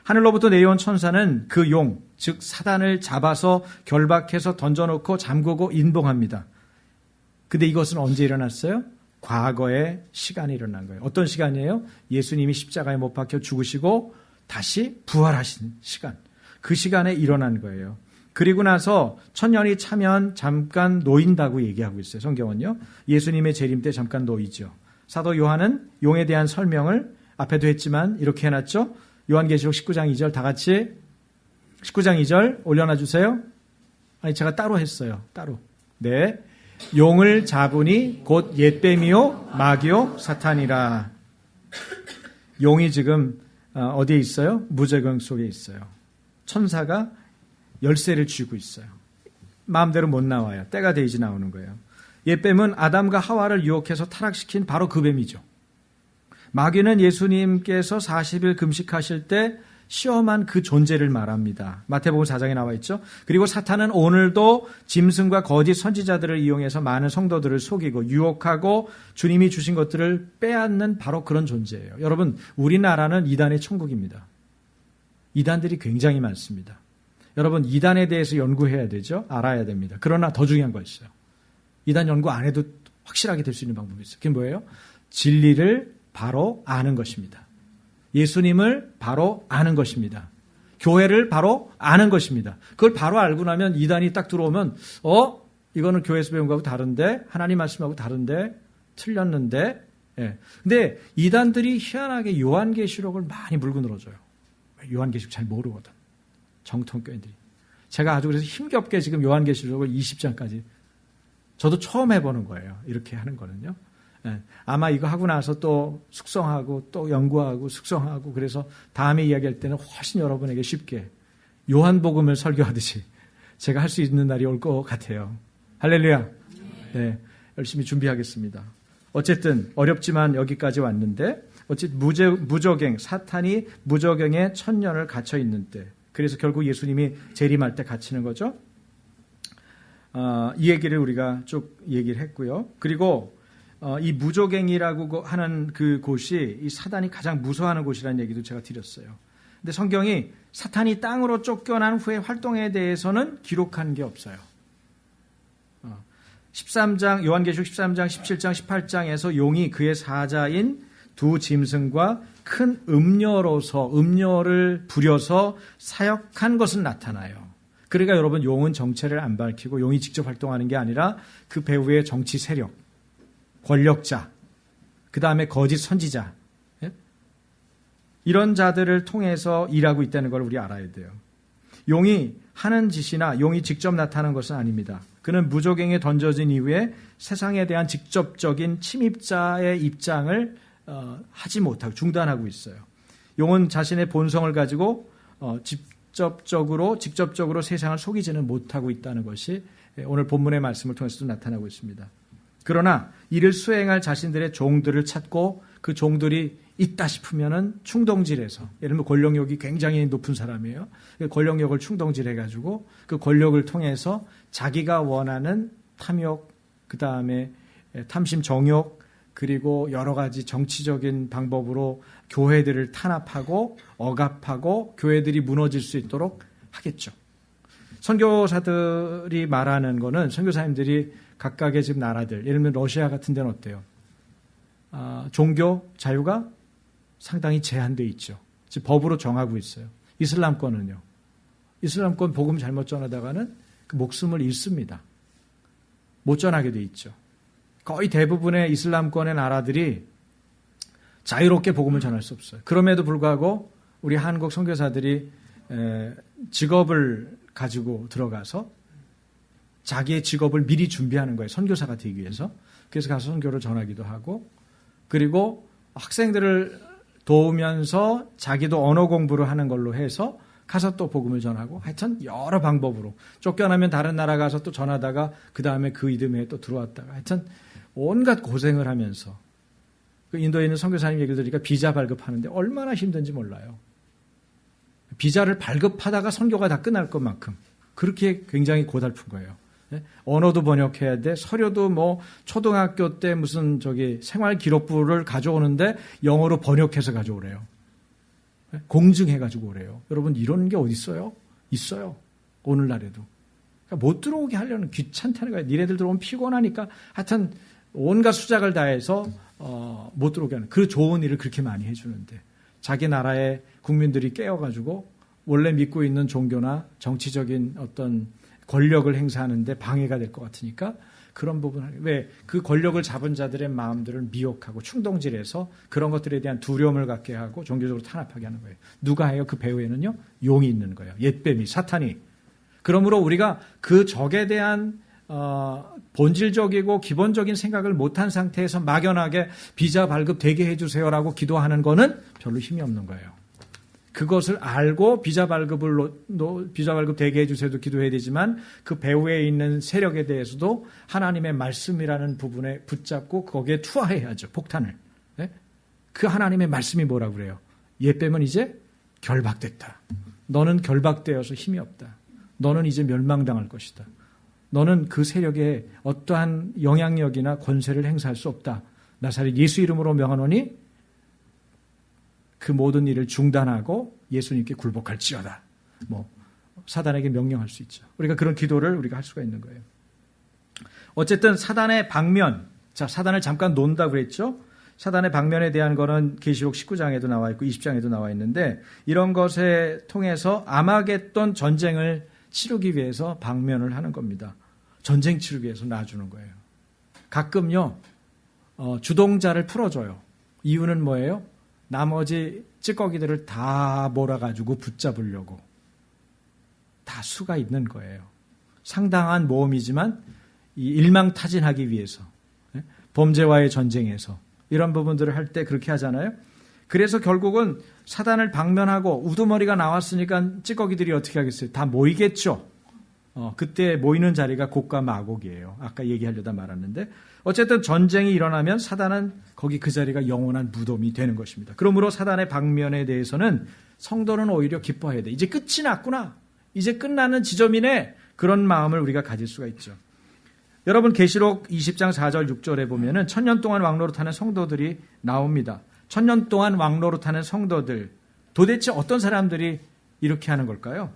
하늘로부터 내려온 천사는 그 용, 즉 사단을 잡아서 결박해서 던져놓고 잠그고 인봉합니다. 근데 이것은 언제 일어났어요? 과거의 시간이 일어난 거예요. 어떤 시간이에요? 예수님이 십자가에 못 박혀 죽으시고 다시 부활하신 시간. 그 시간에 일어난 거예요. 그리고 나서 천년이 차면 잠깐 놓인다고 얘기하고 있어요. 성경은요. 예수님의 재림 때 잠깐 놓이죠. 사도 요한은 용에 대한 설명을 앞에도 했지만 이렇게 해놨죠. 요한계시록 19장 2절 다 같이 19장 2절 올려놔 주세요. 아니 제가 따로 했어요. 따로. 네. 용을 잡으니 곧 옛뱀이요 마귀요 사탄이라. 용이 지금 어디에 있어요? 무저갱 속에 있어요. 천사가 열쇠를 쥐고 있어요. 마음대로 못 나와요. 때가 되지 나오는 거예요. 옛뱀은 아담과 하와를 유혹해서 타락시킨 바로 그 뱀이죠. 마귀는 예수님께서 40일 금식하실 때 시험한 그 존재를 말합니다. 마태복음 4장에 나와 있죠. 그리고 사탄은 오늘도 짐승과 거짓 선지자들을 이용해서 많은 성도들을 속이고 유혹하고 주님이 주신 것들을 빼앗는 바로 그런 존재예요. 여러분, 우리나라는 이단의 천국입니다. 이단들이 굉장히 많습니다. 여러분, 이단에 대해서 연구해야 되죠. 알아야 됩니다. 그러나 더 중요한 거 있어요. 이단 연구 안 해도 확실하게 될 수 있는 방법이 있어요. 그게 뭐예요? 진리를 바로 아는 것입니다. 예수님을 바로 아는 것입니다. 교회를 바로 아는 것입니다. 그걸 바로 알고 나면 이단이 딱 들어오면 이거는 교회에서 배운 거하고 다른데 하나님 말씀하고 다른데 틀렸는데 예. 근데 이단들이 희한하게 요한계시록을 많이 물고 늘어져요. 요한계시록 잘 모르거든. 정통교인들이. 제가 아주 그래서 힘겹게 지금 요한계시록을 20장까지 저도 처음 해보는 거예요. 이렇게 하는 거는요. 예. 아마 이거 하고 나서 또 숙성하고 또 연구하고 숙성하고 그래서 다음에 이야기할 때는 훨씬 여러분에게 쉽게 요한복음을 설교하듯이 제가 할 수 있는 날이 올 것 같아요. 할렐루야. 네, 열심히 준비하겠습니다. 어쨌든 어렵지만 여기까지 왔는데 어쨌든 무저갱, 사탄이 무저갱에 1000년을 갇혀 있는 때 그래서 결국 예수님이 재림할 때 갇히는 거죠. 이 얘기를 우리가 쭉 얘기를 했고요. 그리고 이 무조갱이라고 하는 그 곳이 이 사단이 가장 무서워하는 곳이라는 얘기도 제가 드렸어요. 근데 성경이 사탄이 땅으로 쫓겨난 후의 활동에 대해서는 기록한 게 없어요. 13장, 요한계시록 13장, 17장, 18장에서 용이 그의 사자인 두 짐승과 큰 음녀를 부려서 사역한 것은 나타나요. 그러니까 여러분, 용은 정체를 안 밝히고 용이 직접 활동하는 게 아니라 그 배후의 정치 세력, 권력자, 그 다음에 거짓 선지자, 이런 자들을 통해서 일하고 있다는 걸 우리 알아야 돼요. 용이 하는 짓이나 용이 직접 나타나는 것은 아닙니다. 그는 무조갱에 던져진 이후에 세상에 대한 직접적인 침입자의 입장을 하지 못하고 중단하고 있어요. 용은 자신의 본성을 가지고 직접적으로 세상을 속이지는 못하고 있다는 것이 오늘 본문의 말씀을 통해서도 나타나고 있습니다. 그러나 이를 수행할 자신들의 종들을 찾고 그 종들이 있다 싶으면은 충동질해서, 예를 들면 권력욕이 굉장히 높은 사람이에요. 권력욕을 충동질해가지고 그 권력을 통해서 자기가 원하는 탐욕, 그 다음에 탐심, 정욕, 그리고 여러 가지 정치적인 방법으로 교회들을 탄압하고 억압하고 교회들이 무너질 수 있도록 하겠죠. 선교사들이 말하는 거는, 선교사님들이 각각의 지금 나라들, 예를 들면 러시아 같은 데는 어때요? 종교 자유가 상당히 제한되어 있죠. 지금 법으로 정하고 있어요. 이슬람권은요. 이슬람권 복음 잘못 전하다가는 그 목숨을 잃습니다. 못 전하게 돼 있죠. 거의 대부분의 이슬람권의 나라들이 자유롭게 복음을 전할 수 없어요. 그럼에도 불구하고 우리 한국 선교사들이 직업을 가지고 들어가서 자기의 직업을 미리 준비하는 거예요. 선교사가 되기 위해서. 그래서 가서 선교를 전하기도 하고, 그리고 학생들을 도우면서 자기도 언어 공부를 하는 걸로 해서 가서 또 복음을 전하고, 하여튼 여러 방법으로 쫓겨나면 다른 나라 가서 또 전하다가 그 다음에 그 이듬해에 또 들어왔다가, 하여튼 온갖 고생을 하면서, 그 인도에 있는 선교사님 얘기를 들으니까 비자 발급하는데 얼마나 힘든지 몰라요. 비자를 발급하다가 선교가 다 끝날 것만큼 그렇게 굉장히 고달픈 거예요. 언어도 번역해야 돼. 서류도 뭐 초등학교 때 무슨 생활 기록부를 가져오는데 영어로 번역해서 가져오래요. 공증해가지고 오래요. 여러분, 이런 게 어디 있어요? 있어요. 오늘날에도. 그러니까 못 들어오게 하려는, 귀찮다는 거예요. 니네들 들어오면 피곤하니까 하여튼 온갖 수작을 다해서 못 들어오게 하는, 그 좋은 일을 그렇게 많이 해주는데 자기 나라의 국민들이 깨어가지고 원래 믿고 있는 종교나 정치적인 어떤 권력을 행사하는데 방해가 될 것 같으니까 그런 부분, 왜 그 권력을 잡은 자들의 마음들을 미혹하고 충동질해서 그런 것들에 대한 두려움을 갖게 하고 종교적으로 탄압하게 하는 거예요. 누가 해요? 그 배후에는요, 용이 있는 거예요. 옛뱀이, 사탄이. 그러므로 우리가 그 적에 대한 본질적이고 기본적인 생각을 못한 상태에서 막연하게 비자 발급 되게 해주세요라고 기도하는 거는 별로 힘이 없는 거예요. 그것을 알고 비자 발급 되게 해주세요도 기도해야 되지만, 그 배후에 있는 세력에 대해서도 하나님의 말씀이라는 부분에 붙잡고 거기에 투하해야죠. 폭탄을. 네? 그 하나님의 말씀이 뭐라고 그래요? 옛뱀은 이제 결박됐다. 너는 결박되어서 힘이 없다. 너는 이제 멸망당할 것이다. 너는 그 세력에 어떠한 영향력이나 권세를 행사할 수 없다. 나사렛 예수 이름으로 명하노니 그 모든 일을 중단하고 예수님께 굴복할지어다. 사단에게 명령할 수 있죠. 우리가 그런 기도를 우리가 할 수가 있는 거예요. 어쨌든 사단의 방면, 사단을 잠깐 논다고 그랬죠. 사단의 방면에 대한 거는 계시록 19장에도 나와 있고 20장에도 나와 있는데, 이런 것에 통해서 아마겟돈 전쟁을 치르기 위해서 방면을 하는 겁니다. 전쟁 치르기 위해서 놔주는 거예요. 가끔요, 주동자를 풀어줘요. 이유는 뭐예요? 나머지 찌꺼기들을 다 몰아가지고 붙잡으려고. 다 수가 있는 거예요. 상당한 모험이지만 일망타진하기 위해서, 범죄와의 전쟁에서 이런 부분들을 할 때 그렇게 하잖아요. 그래서 결국은 사단을 방면하고 우두머리가 나왔으니까 찌꺼기들이 어떻게 하겠어요? 다 모이겠죠. 그때 모이는 자리가 곡과 마곡이에요. 아까 얘기하려다 말았는데, 어쨌든 전쟁이 일어나면 사단은 거기 그 자리가 영원한 무덤이 되는 것입니다. 그러므로 사단의 방면에 대해서는 성도는 오히려 기뻐해야 돼. 이제 끝이 났구나. 이제 끝나는 지점이네. 그런 마음을 우리가 가질 수가 있죠. 여러분 계시록 20장 4절 6절에 보면은 1000년 동안 왕노릇하는 성도들이 나옵니다. 1000년 동안 왕노릇하는 성도들, 도대체 어떤 사람들이 이렇게 하는 걸까요?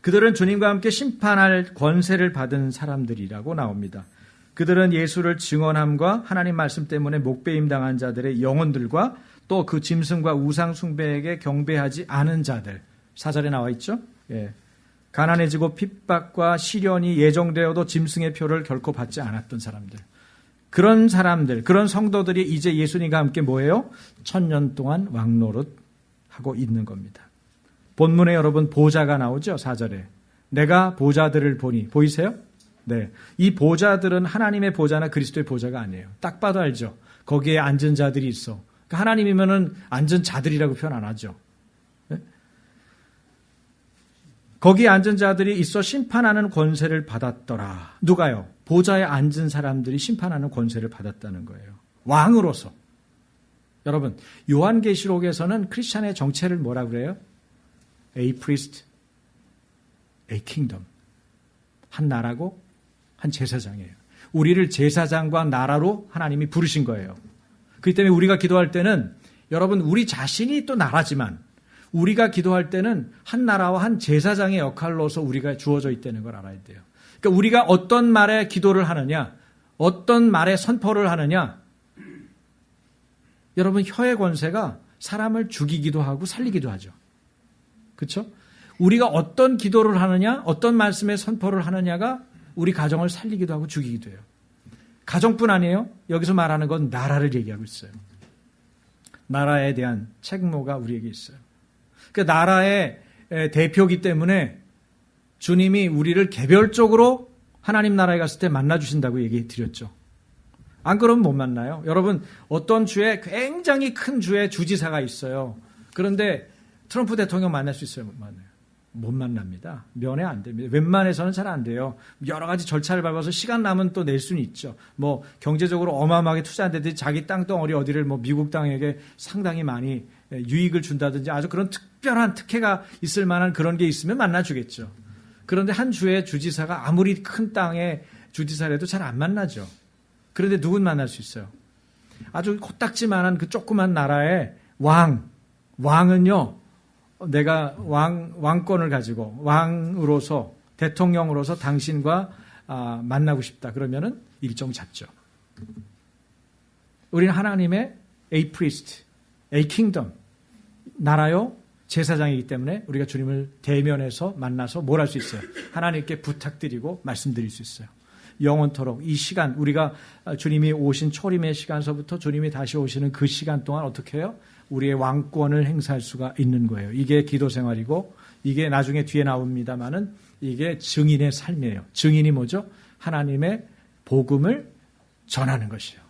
그들은 주님과 함께 심판할 권세를 받은 사람들이라고 나옵니다. 그들은 예수를 증언함과 하나님 말씀 때문에 목배임 당한 자들의 영혼들과 또 그 짐승과 우상 숭배에게 경배하지 않은 자들. 4절에 나와 있죠. 예. 가난해지고 핍박과 시련이 예정되어도 짐승의 표를 결코 받지 않았던 사람들. 그런 사람들, 그런 성도들이 이제 예수님과 함께 뭐예요? 1000년 동안 왕노릇하고 있는 겁니다. 본문에 여러분 보좌가 나오죠? 4절에. 내가 보좌들을 보니. 보이세요? 네. 이 보좌들은 하나님의 보좌나 그리스도의 보좌가 아니에요. 딱 봐도 알죠? 거기에 앉은 자들이 있어. 그러니까 하나님이면은 앉은 자들이라고 표현 안 하죠. 네? 거기에 앉은 자들이 있어 심판하는 권세를 받았더라. 누가요? 보좌에 앉은 사람들이 심판하는 권세를 받았다는 거예요. 왕으로서. 여러분, 요한계시록에서는 크리스찬의 정체를 뭐라 그래요? A priest, a kingdom. 한 나라고 한 제사장이에요. 우리를 제사장과 나라로 하나님이 부르신 거예요. 그렇기 때문에 우리가 기도할 때는 여러분 우리 자신이 또 나라지만 우리가 기도할 때는 한 나라와 한 제사장의 역할로서 우리가 주어져 있다는 걸 알아야 돼요. 그러니까 우리가 어떤 말에 기도를 하느냐, 어떤 말에 선포를 하느냐. 여러분 혀의 권세가 사람을 죽이기도 하고 살리기도 하죠. 그렇죠? 우리가 어떤 기도를 하느냐, 어떤 말씀에 선포를 하느냐가 우리 가정을 살리기도 하고 죽이기도 해요. 가정뿐 아니에요. 여기서 말하는 건 나라를 얘기하고 있어요. 나라에 대한 책무가 우리에게 있어요. 그 나라의 대표이기 때문에 주님이 우리를 개별적으로 하나님 나라에 갔을 때 만나주신다고 얘기 드렸죠. 안 그러면 못 만나요. 여러분 어떤 주에 굉장히 큰 주에 주지사가 있어요. 그런데 트럼프 대통령 만날 수 있어요? 못 만나요. 못 만납니다. 면회 안 됩니다. 웬만해서는 잘 안 돼요. 여러 가지 절차를 밟아서 시간 남은 또 낼 수는 있죠. 뭐 경제적으로 어마어마하게 투자한다든지 자기 땅덩어리 어디를 뭐 미국 땅에게 상당히 많이 유익을 준다든지 아주 그런 특별한 특혜가 있을 만한 그런 게 있으면 만나주겠죠. 그런데 한 주의 주지사가 아무리 큰 땅의 주지사라도 잘 안 만나죠. 그런데 누군 만날 수 있어요? 아주 코딱지만한 그 조그만 나라의 왕은요. 내가 왕권을 가지고 왕으로서 대통령으로서 당신과 만나고 싶다. 그러면은 일정 잡죠. 우리는 하나님의 a priest, a kingdom 나라요 제사장이기 때문에 우리가 주님을 대면해서 만나서 뭘 할 수 있어요? 하나님께 부탁드리고 말씀드릴 수 있어요. 영원토록 이 시간 우리가 주님이 오신 초림의 시간서부터 주님이 다시 오시는 그 시간 동안 어떻게 해요? 우리의 왕권을 행사할 수가 있는 거예요. 이게 기도 생활이고 이게 나중에 뒤에 나옵니다마는 이게 증인의 삶이에요. 증인이 뭐죠? 하나님의 복음을 전하는 것이에요.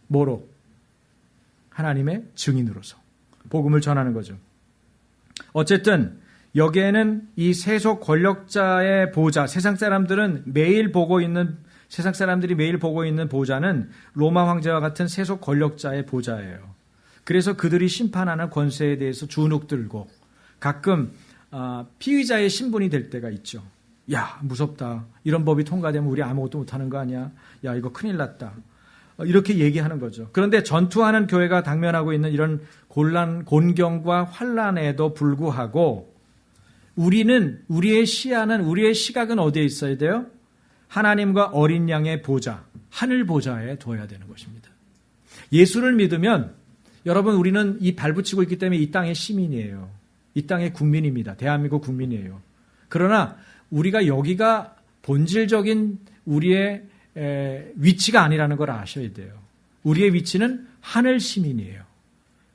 뭐로? 하나님의 증인으로서 복음을 전하는 거죠. 어쨌든 여기에는 이 세속 권력자의 보좌, 세상 사람들이 매일 보고 있는 보좌는 로마 황제와 같은 세속 권력자의 보좌예요. 그래서 그들이 심판하는 권세에 대해서 주눅들고 가끔 피의자의 신분이 될 때가 있죠. 야, 무섭다. 이런 법이 통과되면 우리 아무것도 못하는 거 아니야? 야, 이거 큰일 났다. 이렇게 얘기하는 거죠. 그런데 전투하는 교회가 당면하고 있는 이런 곤경과 환란에도 불구하고 우리의 시각은 어디에 있어야 돼요? 하나님과 어린 양의 보좌, 하늘 보좌에 둬야 되는 것입니다. 예수를 믿으면 여러분 우리는 이 발붙이고 있기 때문에 이 땅의 시민이에요. 이 땅의 국민입니다. 대한민국 국민이에요. 그러나 우리가 여기가 본질적인 우리의 위치가 아니라는 걸 아셔야 돼요. 우리의 위치는 하늘 시민이에요.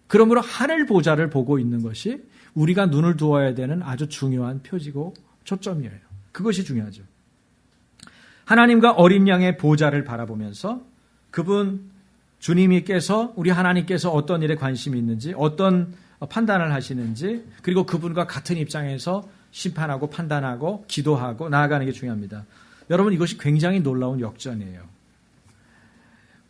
그러므로 하늘 보좌를 보고 있는 것이 우리가 눈을 두어야 되는 아주 중요한 표지고 초점이에요. 그것이 중요하죠. 하나님과 어린 양의 보좌를 바라보면서 그분 주님께서 우리 하나님께서 어떤 일에 관심이 있는지 어떤 판단을 하시는지 그리고 그분과 같은 입장에서 심판하고 판단하고 기도하고 나아가는 게 중요합니다. 여러분 이것이 굉장히 놀라운 역전이에요.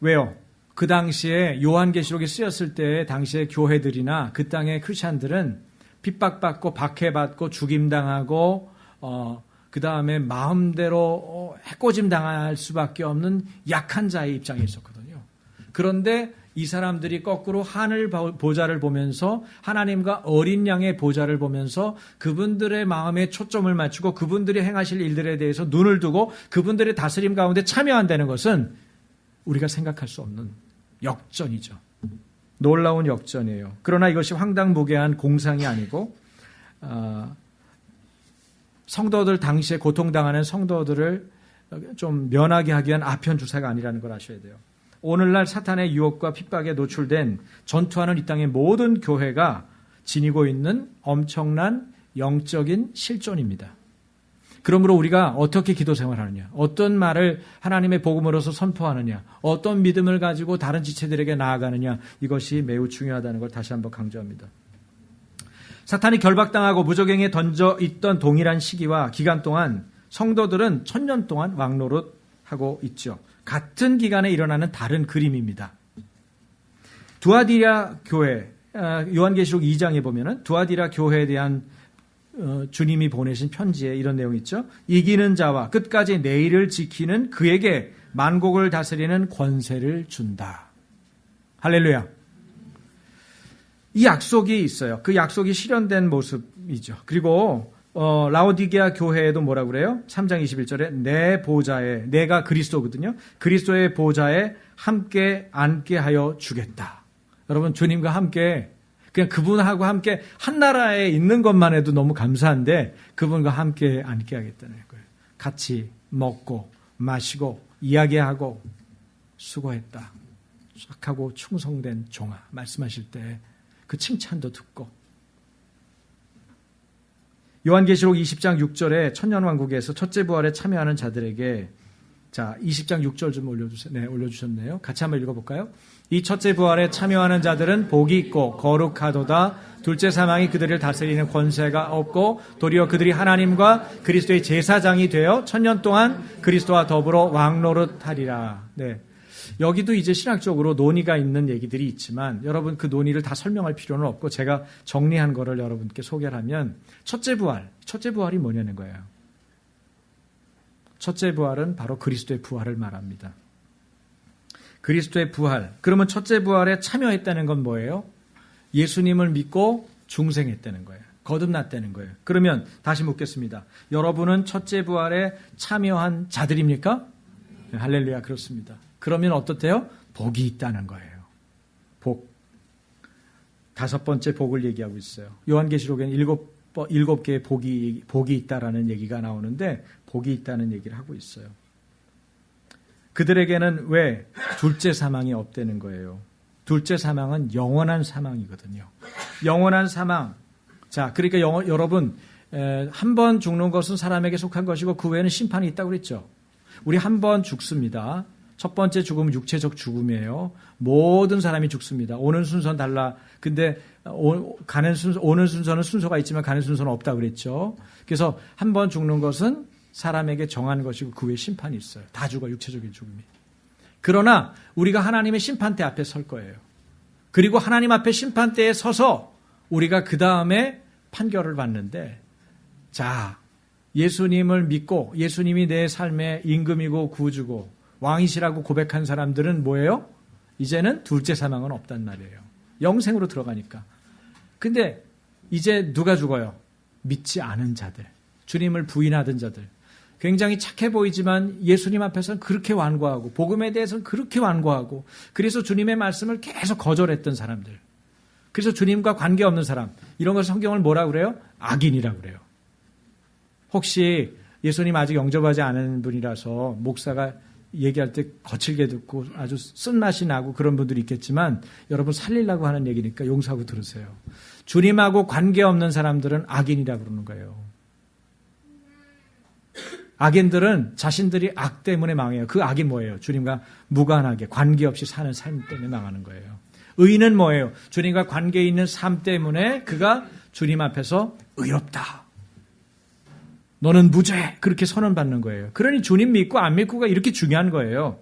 왜요? 그 당시에 요한계시록이 쓰였을 때 당시의 교회들이나 그 땅의 크리스찬들은 핍박받고 박해받고 죽임당하고 그 다음에 마음대로 해코짐 당할 수밖에 없는 약한 자의 입장에 있었거든요. 그런데 이 사람들이 거꾸로 하늘 보좌를 보면서 하나님과 어린 양의 보좌를 보면서 그분들의 마음에 초점을 맞추고 그분들이 행하실 일들에 대해서 눈을 두고 그분들의 다스림 가운데 참여한다는 것은 우리가 생각할 수 없는 역전이죠. 놀라운 역전이에요. 그러나 이것이 황당무계한 공상이 아니고 성도들 당시에 고통당하는 성도들을 좀 면하게 하기 위한 아편주사가 아니라는 걸 아셔야 돼요. 오늘날 사탄의 유혹과 핍박에 노출된 전투하는 이 땅의 모든 교회가 지니고 있는 엄청난 영적인 실존입니다. 그러므로 우리가 어떻게 기도 생활하느냐, 어떤 말을 하나님의 복음으로서 선포하느냐, 어떤 믿음을 가지고 다른 지체들에게 나아가느냐, 이것이 매우 중요하다는 걸 다시 한번 강조합니다. 사탄이 결박당하고 무저갱에 던져 있던 동일한 시기와 기간 동안 성도들은 1000년 동안 왕노릇하고 있죠. 같은 기간에 일어나는 다른 그림입니다. 두아디라 교회, 요한계시록 2장에 보면은 두아디라 교회에 대한 주님이 보내신 편지에 이런 내용이 있죠. 이기는 자와 끝까지 내일을 지키는 그에게 만국을 다스리는 권세를 준다. 할렐루야. 이 약속이 있어요. 그 약속이 실현된 모습이죠. 그리고 라오디게아 교회에도 뭐라고 그래요? 3장 21절에 내 보좌에, 내가 그리스도거든요. 그리스도의 보좌에 함께 앉게 하여 주겠다. 여러분, 주님과 함께, 그냥 그분하고 함께 한 나라에 있는 것만 해도 너무 감사한데 그분과 함께 앉게 하겠다는 거예요. 같이 먹고 마시고 이야기하고 수고했다. 착하고 충성된 종아. 말씀하실 때 그 칭찬도 듣고. 요한계시록 20장 6절에 천년왕국에서 첫째 부활에 참여하는 자들에게, 자, 20장 6절 좀 올려주세요. 네, 올려주셨네요. 같이 한번 읽어볼까요? 이 첫째 부활에 참여하는 자들은 복이 있고 거룩하도다. 둘째 사망이 그들을 다스리는 권세가 없고 도리어 그들이 하나님과 그리스도의 제사장이 되어 1000년 동안 그리스도와 더불어 왕노릇하리라. 네. 여기도 이제 신학적으로 논의가 있는 얘기들이 있지만 여러분 그 논의를 다 설명할 필요는 없고 제가 정리한 거를 여러분께 소개를 하면 첫째 부활이 뭐냐는 거예요. 첫째 부활은 바로 그리스도의 부활을 말합니다. 그리스도의 부활. 그러면 첫째 부활에 참여했다는 건 뭐예요? 예수님을 믿고 중생했다는 거예요. 거듭났다는 거예요. 그러면 다시 묻겠습니다. 여러분은 첫째 부활에 참여한 자들입니까? 네, 할렐루야, 그렇습니다. 그러면 어떻대요? 복이 있다는 거예요. 복. 5번째 복을 얘기하고 있어요. 요한계시록에는 7개의 복이 있다라는 얘기가 나오는데 복이 있다는 얘기를 하고 있어요. 그들에게는 왜 둘째 사망이 없다는 거예요. 둘째 사망은 영원한 사망이거든요. 영원한 사망. 자, 그러니까 여러분 한 번 죽는 것은 사람에게 속한 것이고 그 외에는 심판이 있다고 그랬죠. 우리 한 번 죽습니다. 첫 번째 죽음은 육체적 죽음이에요. 모든 사람이 죽습니다. 오는 순서는 달라. 근데 오는 순서는 순서가 있지만 가는 순서는 없다 그랬죠. 그래서 한 번 죽는 것은 사람에게 정한 것이고 그 외에 심판이 있어요. 다 죽어, 육체적인 죽음이. 그러나 우리가 하나님의 심판대 앞에 설 거예요. 그리고 하나님 앞에 심판대에 서서 우리가 그 다음에 판결을 받는데, 자, 예수님을 믿고 예수님이 내 삶의 임금이고 구주고 왕이시라고 고백한 사람들은 뭐예요? 이제는 둘째 사망은 없단 말이에요. 영생으로 들어가니까. 근데 이제 누가 죽어요? 믿지 않은 자들, 주님을 부인하던 자들, 굉장히 착해 보이지만 예수님 앞에서는 그렇게 완고하고 복음에 대해서는 그렇게 완고하고 그래서 주님의 말씀을 계속 거절했던 사람들, 그래서 주님과 관계없는 사람, 이런 걸 성경을 뭐라고 그래요? 악인이라고 그래요. 혹시 예수님 아직 영접하지 않은 분이라서 목사가 얘기할 때 거칠게 듣고 아주 쓴맛이 나고 그런 분들이 있겠지만 여러분 살리려고 하는 얘기니까 용서하고 들으세요. 주님하고 관계없는 사람들은 악인이라고 그러는 거예요. 악인들은 자신들이 악 때문에 망해요. 그 악이 뭐예요? 주님과 무관하게 관계없이 사는 삶 때문에 망하는 거예요. 의인은 뭐예요? 주님과 관계 있는 삶 때문에 그가 주님 앞에서 의롭다, 너는 무죄, 그렇게 선언받는 거예요. 그러니 주님 믿고 안 믿고가 이렇게 중요한 거예요.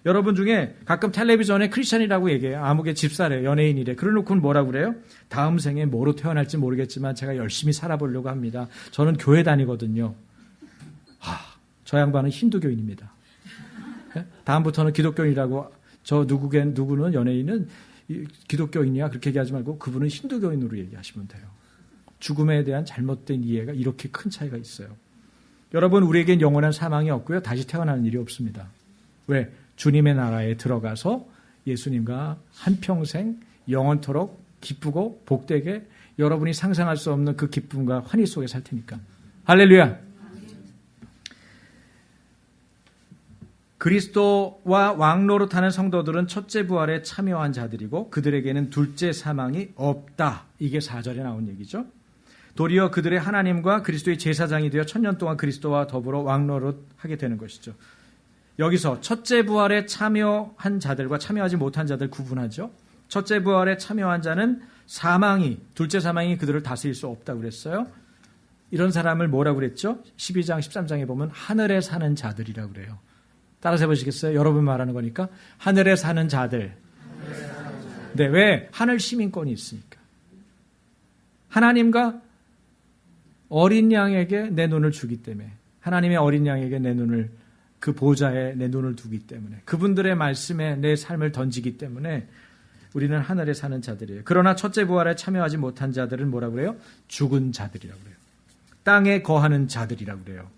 여러분 중에 가끔 텔레비전에 크리스찬이라고 얘기해요. 아무개 집사래, 연예인이래. 그러놓고는 뭐라고 그래요? 다음 생에 뭐로 태어날지 모르겠지만 제가 열심히 살아보려고 합니다. 저는 교회 다니거든요. 저 양반은 힌두교인입니다. 예? 다음부터는 기독교인이라고 저 누구는 연예인은 기독교인이야 그렇게 얘기하지 말고 그분은 힌두교인으로 얘기하시면 돼요. 죽음에 대한 잘못된 이해가 이렇게 큰 차이가 있어요. 여러분, 우리에겐 영원한 사망이 없고요. 다시 태어나는 일이 없습니다. 왜? 주님의 나라에 들어가서 예수님과 한평생 영원토록 기쁘고 복되게 여러분이 상상할 수 없는 그 기쁨과 환희 속에 살 테니까. 할렐루야. 그리스도와 왕노릇하는 성도들은 첫째 부활에 참여한 자들이고 그들에게는 둘째 사망이 없다. 이게 4절에 나온 얘기죠. 도리어 그들의 하나님과 그리스도의 제사장이 되어 1000년 동안 그리스도와 더불어 왕노릇하게 되는 것이죠. 여기서 첫째 부활에 참여한 자들과 참여하지 못한 자들 구분하죠. 첫째 부활에 참여한 자는 둘째 사망이 그들을 다스릴 수 없다고 그랬어요. 이런 사람을 뭐라고 그랬죠? 12장, 13장에 보면 하늘에 사는 자들이라고 그래요. 따라서 해보시겠어요? 여러분 말하는 거니까. 하늘에 사는 자들. 네, 왜? 하늘 시민권이 있으니까. 하나님과 어린 양에게 내 눈을 주기 때문에, 하나님의 어린 양에게 내 눈을, 그 보좌에 내 눈을 두기 때문에, 그분들의 말씀에 내 삶을 던지기 때문에 우리는 하늘에 사는 자들이에요. 그러나 첫째 부활에 참여하지 못한 자들은 뭐라고 그래요? 죽은 자들이라고 그래요. 땅에 거하는 자들이라고 그래요.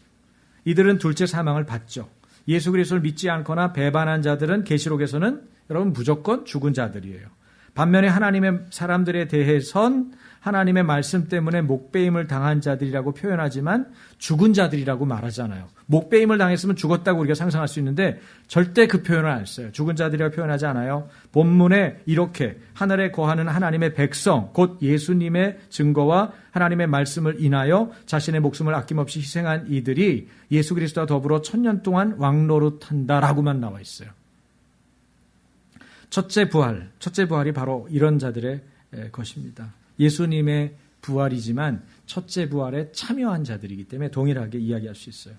이들은 둘째 사망을 받죠. 예수 그리스도를 믿지 않거나 배반한 자들은 계시록에서는 여러분 무조건 죽은 자들이에요. 반면에 하나님의 사람들에 대해선 하나님의 말씀 때문에 목배임을 당한 자들이라고 표현하지만 죽은 자들이라고 말하잖아요. 목배임을 당했으면 죽었다고 우리가 상상할 수 있는데 절대 그 표현을 안 써요. 죽은 자들이라고 표현하지 않아요. 본문에 이렇게 하늘에 거하는 하나님의 백성, 곧 예수님의 증거와 하나님의 말씀을 인하여 자신의 목숨을 아낌없이 희생한 이들이 예수 그리스도와 더불어 1000년 동안 왕노릇한다라고만 나와 있어요. 첫째 부활이 바로 이런 자들의 것입니다. 예수님의 부활이지만 첫째 부활에 참여한 자들이기 때문에 동일하게 이야기할 수 있어요.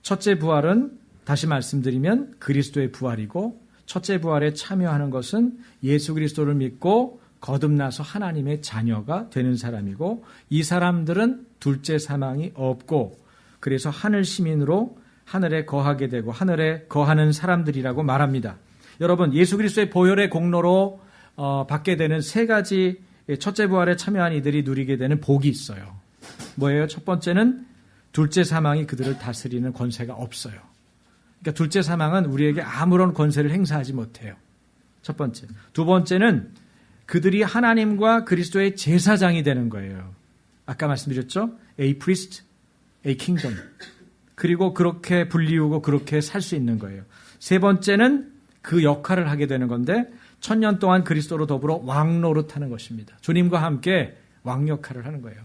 첫째 부활은 다시 말씀드리면 그리스도의 부활이고 첫째 부활에 참여하는 것은 예수 그리스도를 믿고 거듭나서 하나님의 자녀가 되는 사람이고 이 사람들은 둘째 사망이 없고 그래서 하늘 시민으로 하늘에 거하게 되고 하늘에 거하는 사람들이라고 말합니다. 여러분, 예수 그리스도의 보혈의 공로로 받게 되는 세 가지 첫째 부활에 참여한 이들이 누리게 되는 복이 있어요. 뭐예요? 첫 번째는 둘째 사망이 그들을 다스리는 권세가 없어요. 그러니까 둘째 사망은 우리에게 아무런 권세를 행사하지 못해요. 첫 번째. 두 번째는 그들이 하나님과 그리스도의 제사장이 되는 거예요. 아까 말씀드렸죠? A priest, a kingdom. 그리고 그렇게 불리우고 그렇게 살 수 있는 거예요. 세 번째는 그 역할을 하게 되는 건데 1000년 동안 그리스도로 더불어 왕노릇하는 것입니다. 주님과 함께 왕 역할을 하는 거예요.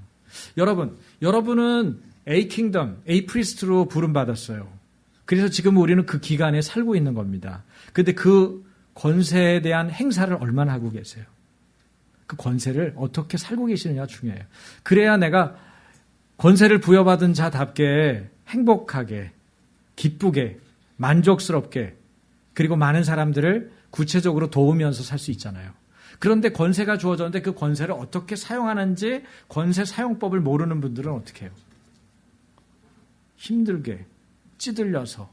여러분은 A 킹덤, A 프리스트로 부름받았어요. 그래서 지금 우리는 그 기간에 살고 있는 겁니다. 그런데 그 권세에 대한 행사를 얼마나 하고 계세요? 그 권세를 어떻게 살고 계시느냐가 중요해요. 그래야 내가 권세를 부여받은 자답게 행복하게, 기쁘게, 만족스럽게 그리고 많은 사람들을 구체적으로 도우면서 살 수 있잖아요. 그런데 권세가 주어졌는데 그 권세를 어떻게 사용하는지 권세 사용법을 모르는 분들은 어떻게 해요? 힘들게 찌들려서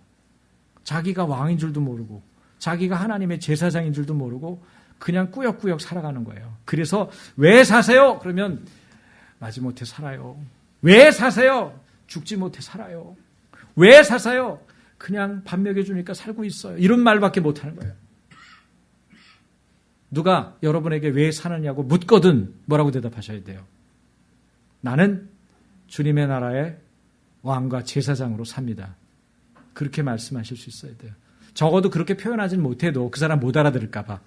자기가 왕인 줄도 모르고 자기가 하나님의 제사장인 줄도 모르고 그냥 꾸역꾸역 살아가는 거예요. 그래서 왜 사세요? 그러면 마지못해 살아요. 왜 사세요? 죽지 못해 살아요. 왜 사세요? 그냥 밥 먹여주니까 살고 있어요. 이런 말밖에 못하는 거예요. 누가 여러분에게 왜 사느냐고 묻거든 뭐라고 대답하셔야 돼요? 나는 주님의 나라의 왕과 제사장으로 삽니다. 그렇게 말씀하실 수 있어야 돼요. 적어도 그렇게 표현하지는 못해도 그 사람 못 알아들을까 봐.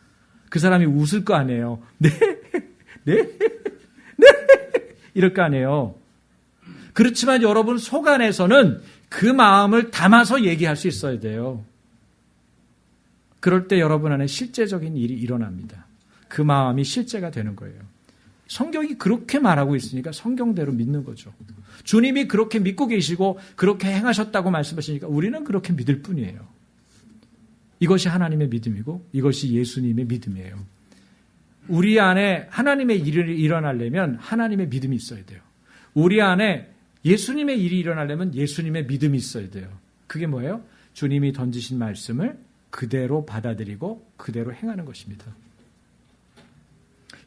그 사람이 웃을 거 아니에요. 네, 네, 네 이럴 거 아니에요. 그렇지만 여러분 속 안에서는 그 마음을 담아서 얘기할 수 있어야 돼요. 그럴 때 여러분 안에 실제적인 일이 일어납니다. 그 마음이 실제가 되는 거예요. 성경이 그렇게 말하고 있으니까 성경대로 믿는 거죠. 주님이 그렇게 믿고 계시고 그렇게 행하셨다고 말씀하시니까 우리는 그렇게 믿을 뿐이에요. 이것이 하나님의 믿음이고 이것이 예수님의 믿음이에요. 우리 안에 하나님의 일이 일어나려면 하나님의 믿음이 있어야 돼요. 우리 안에 예수님의 일이 일어나려면 예수님의 믿음이 있어야 돼요. 그게 뭐예요? 주님이 던지신 말씀을 그대로 받아들이고 그대로 행하는 것입니다.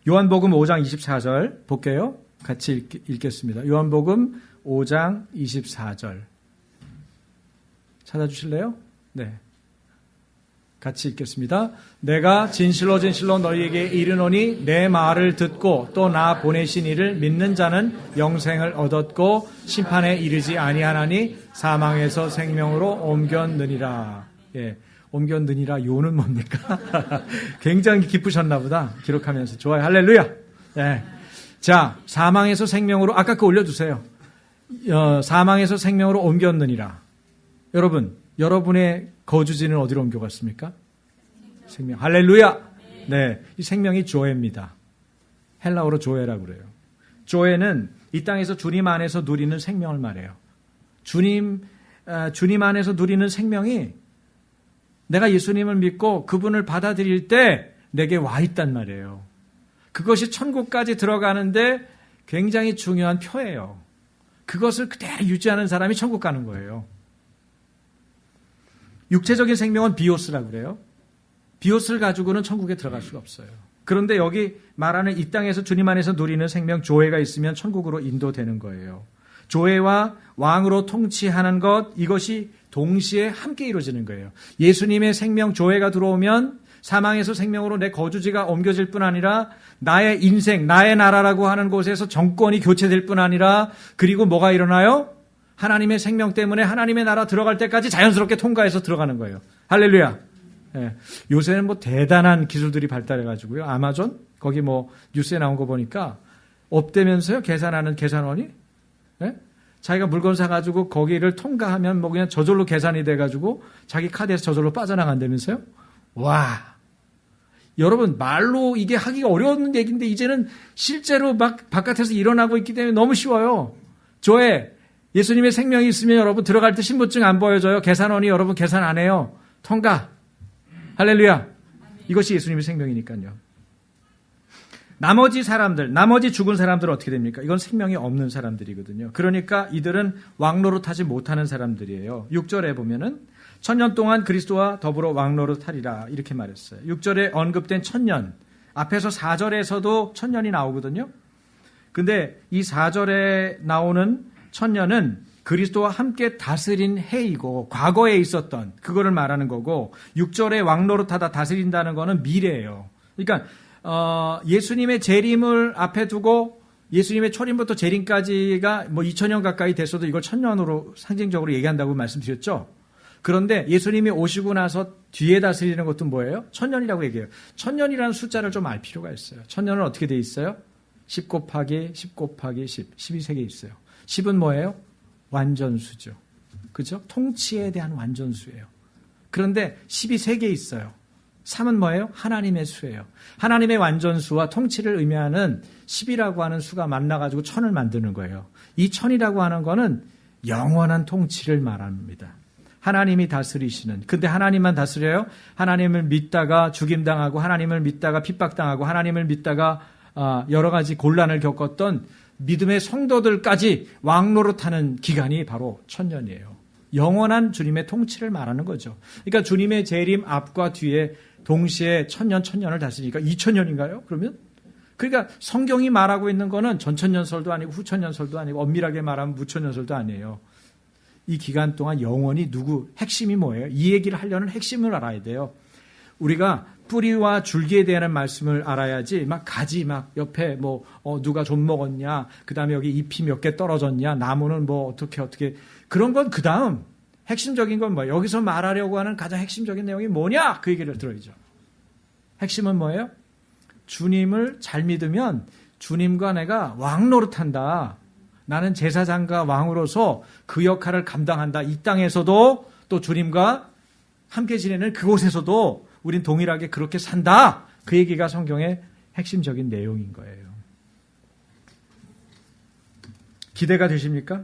요한복음 5장 24절 볼게요. 같이 읽겠습니다. 요한복음 5장 24절 찾아주실래요? 네. 같이 읽겠습니다. 내가 진실로 진실로 너희에게 이르노니 내 말을 듣고 또 나 보내신 이를 믿는 자는 영생을 얻었고 심판에 이르지 아니하나니 사망에서 생명으로 옮겼느니라. 예, 옮겼느니라. 요는 뭡니까? 굉장히 기쁘셨나 보다. 기록하면서. 좋아요. 할렐루야. 예. 자, 사망에서 생명으로 아까 그 올려주세요. 사망에서 생명으로 옮겼느니라. 여러분, 여러분의 거주지는 어디로 옮겨갔습니까? 생명. 할렐루야! 네. 이 생명이 조에입니다. 헬라어로 조에라고 그래요. 조에는 이 땅에서 주님 안에서 누리는 생명을 말해요. 주님 안에서 누리는 생명이 내가 예수님을 믿고 그분을 받아들일 때 내게 와 있단 말이에요. 그것이 천국까지 들어가는데 굉장히 중요한 표예요. 그것을 그대로 유지하는 사람이 천국 가는 거예요. 육체적인 생명은 비오스라고 그래요. 비오스를 가지고는 천국에 들어갈 수가 없어요. 그런데 여기 말하는 이 땅에서 주님 안에서 누리는 생명 조회가 있으면 천국으로 인도되는 거예요. 조회와 왕으로 통치하는 것, 이것이 동시에 함께 이루어지는 거예요. 예수님의 생명 조회가 들어오면 사망에서 생명으로 내 거주지가 옮겨질 뿐 아니라 나의 인생, 나의 나라라고 하는 곳에서 정권이 교체될 뿐 아니라 그리고 뭐가 일어나요? 하나님의 생명 때문에 하나님의 나라 들어갈 때까지 자연스럽게 통과해서 들어가는 거예요. 할렐루야. 예. 요새는 뭐 대단한 기술들이 발달해가지고요. 아마존? 거기 뭐 뉴스에 나온 거 보니까 없대면서요. 계산하는 계산원이. 예? 자기가 물건 사가지고 거기를 통과하면 뭐 그냥 저절로 계산이 돼가지고 자기 카드에서 저절로 빠져나간다면서요. 와. 여러분, 말로 이게 하기가 어려운 얘기인데 이제는 실제로 막 바깥에서 일어나고 있기 때문에 너무 쉬워요. 조회. 예수님의 생명이 있으면 여러분 들어갈 때 신분증 안 보여줘요. 계산원이 여러분 계산 안 해요. 통과. 할렐루야. 이것이 예수님의 생명이니까요. 나머지 사람들, 나머지 죽은 사람들은 어떻게 됩니까? 이건 생명이 없는 사람들이거든요. 그러니까 이들은 왕노릇하지 못하는 사람들이에요. 6절에 보면은 천년 동안 그리스도와 더불어 왕노릇하리라 이렇게 말했어요. 6절에 언급된 천년, 앞에서 4절에서도 천년이 나오거든요. 근데 이 4절에 나오는 천년은 그리스도와 함께 다스린 해이고 과거에 있었던 그거를 말하는 거고 6절에 왕노릇하다 다스린다는 거는 미래예요. 그러니까 예수님의 재림을 앞에 두고 예수님의 초림부터 재림까지가 뭐 2000년 가까이 됐어도 이걸 천년으로 상징적으로 얘기한다고 말씀드렸죠. 그런데 예수님이 오시고 나서 뒤에 다스리는 것도 뭐예요? 천년이라고 얘기해요. 천년이라는 숫자를 좀 알 필요가 있어요. 천년은 어떻게 돼 있어요? 10 곱하기 10 곱하기 10, 12세계 있어요. 10은 뭐예요? 완전수죠. 그죠? 통치에 대한 완전수예요. 그런데 10이 3개 있어요. 3은 뭐예요? 하나님의 수예요. 하나님의 완전수와 통치를 의미하는 10이라고 하는 수가 만나가지고 천을 만드는 거예요. 이 천이라고 하는 거는 영원한 통치를 말합니다. 하나님이 다스리시는. 근데 하나님만 다스려요? 하나님을 믿다가 죽임당하고 하나님을 믿다가 핍박당하고 하나님을 믿다가 여러 가지 곤란을 겪었던 믿음의 성도들까지 왕노릇하는 기간이 바로 천년이에요. 영원한 주님의 통치를 말하는 거죠. 그러니까 주님의 재림 앞과 뒤에 동시에 천년을 다스리니까 2000년인가요? 그러면? 그러니까 성경이 말하고 있는 거는 전천년설도 아니고 후천년설도 아니고 엄밀하게 말하면 무천년설도 아니에요. 이 기간 동안 영원히 핵심이 뭐예요? 이 얘기를 하려는 핵심을 알아야 돼요. 우리가 뿌리와 줄기에 대한 말씀을 알아야지 가지 옆에 누가 좀 먹었냐, 그 다음에 여기 잎이 몇 개 떨어졌냐, 나무는 어떻게 그런 건 그 다음 핵심적인 건 뭐예요? 여기서 말하려고 하는 가장 핵심적인 내용이 뭐냐? 그 얘기를 들어야죠. 핵심은 뭐예요? 주님을 잘 믿으면 주님과 내가 왕노릇한다. 나는 제사장과 왕으로서 그 역할을 감당한다. 이 땅에서도 또 주님과 함께 지내는 그곳에서도 우린 동일하게 그렇게 산다. 그 얘기가 성경의 핵심적인 내용인 거예요. 기대가 되십니까?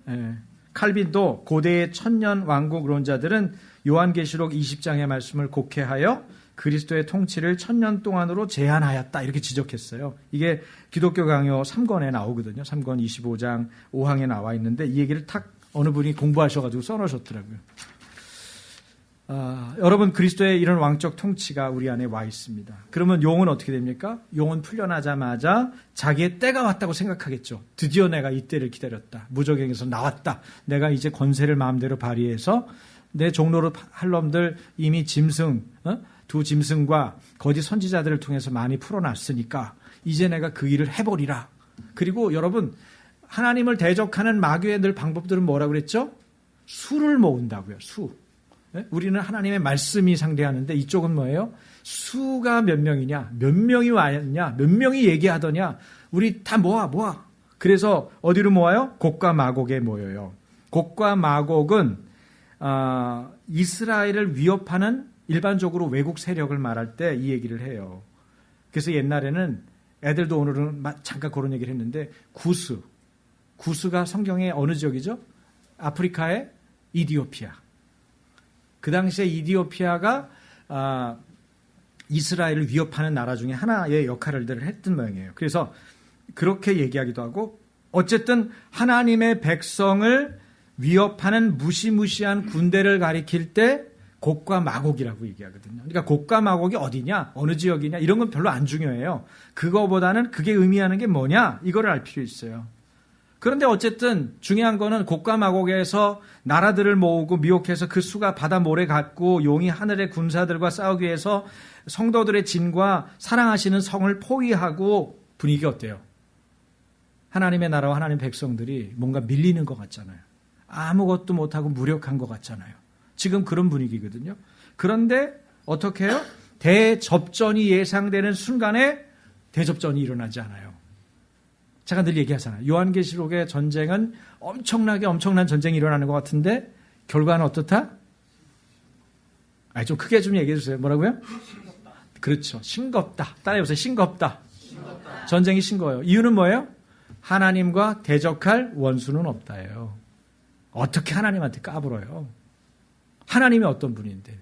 네. 칼빈도 고대의 천년 왕국론자들은 요한계시록 20장의 말씀을 곡해하여 그리스도의 통치를 1000년 동안으로 제한하였다 이렇게 지적했어요. 이게 기독교 강요 3권에 나오거든요. 3권 25장 5항에 나와 있는데 이 얘기를 탁 어느 분이 공부하셔가지고 써놓으셨더라고요. 여러분 그리스도의 이런 왕적 통치가 우리 안에 와 있습니다. 그러면 용은 어떻게 됩니까? 용은 풀려나자마자 자기의 때가 왔다고 생각하겠죠. 드디어 내가 이 때를 기다렸다. 무적행에서 나왔다. 내가 이제 권세를 마음대로 발휘해서 내 종로로 할 놈들 이미 짐승, 두 짐승과 거짓 선지자들을 통해서 많이 풀어놨으니까 이제 내가 그 일을 해버리라. 그리고 여러분 하나님을 대적하는 마귀의 늘 방법들은 뭐라고 그랬죠? 수를 모은다고요. 수. 우리는 하나님의 말씀이 상대하는데 이쪽은 뭐예요? 수가 몇 명이냐? 몇 명이 왔냐? 몇 명이 얘기하더냐? 우리 다 모아. 그래서 어디로 모아요? 곡과 마곡에 모여요. 곡과 마곡은 이스라엘을 위협하는 일반적으로 외국 세력을 말할 때 이 얘기를 해요. 그래서 옛날에는 애들도 오늘은 잠깐 그런 얘기를 했는데 구스가 성경의 어느 지역이죠? 아프리카의 이디오피아. 그 당시에 이디오피아가 이스라엘을 위협하는 나라 중에 하나의 역할을 했던 모양이에요. 그래서 그렇게 얘기하기도 하고 어쨌든 하나님의 백성을 위협하는 무시무시한 군대를 가리킬 때 곡과 마곡이라고 얘기하거든요. 그러니까 곡과 마곡이 어디냐, 어느 지역이냐 이런 건 별로 안 중요해요. 그거보다는 그게 의미하는 게 뭐냐 이거를 알 필요 있어요. 그런데 어쨌든 중요한 거는 곡과 마곡에서 나라들을 모으고 미혹해서 그 수가 바다 모래 같고 용이 하늘의 군사들과 싸우기 위해서 성도들의 진과 사랑하시는 성을 포위하고 분위기 어때요? 하나님의 나라와 하나님 백성들이 뭔가 밀리는 것 같잖아요. 아무것도 못하고 무력한 것 같잖아요. 지금 그런 분위기거든요. 그런데 어떻게 해요? 대접전이 예상되는 순간에 대접전이 일어나지 않아요. 제가 늘 얘기하잖아요. 요한계시록의 전쟁은 엄청난 전쟁이 일어나는 것 같은데 결과는 어떻다? 좀 크게 좀 얘기해 주세요. 뭐라고요? 싱겁다. 그렇죠. 싱겁다. 따라해보세요. 싱겁다. 전쟁이 싱거워요. 이유는 뭐예요? 하나님과 대적할 원수는 없다예요. 어떻게 하나님한테 까불어요? 하나님이 어떤 분인데?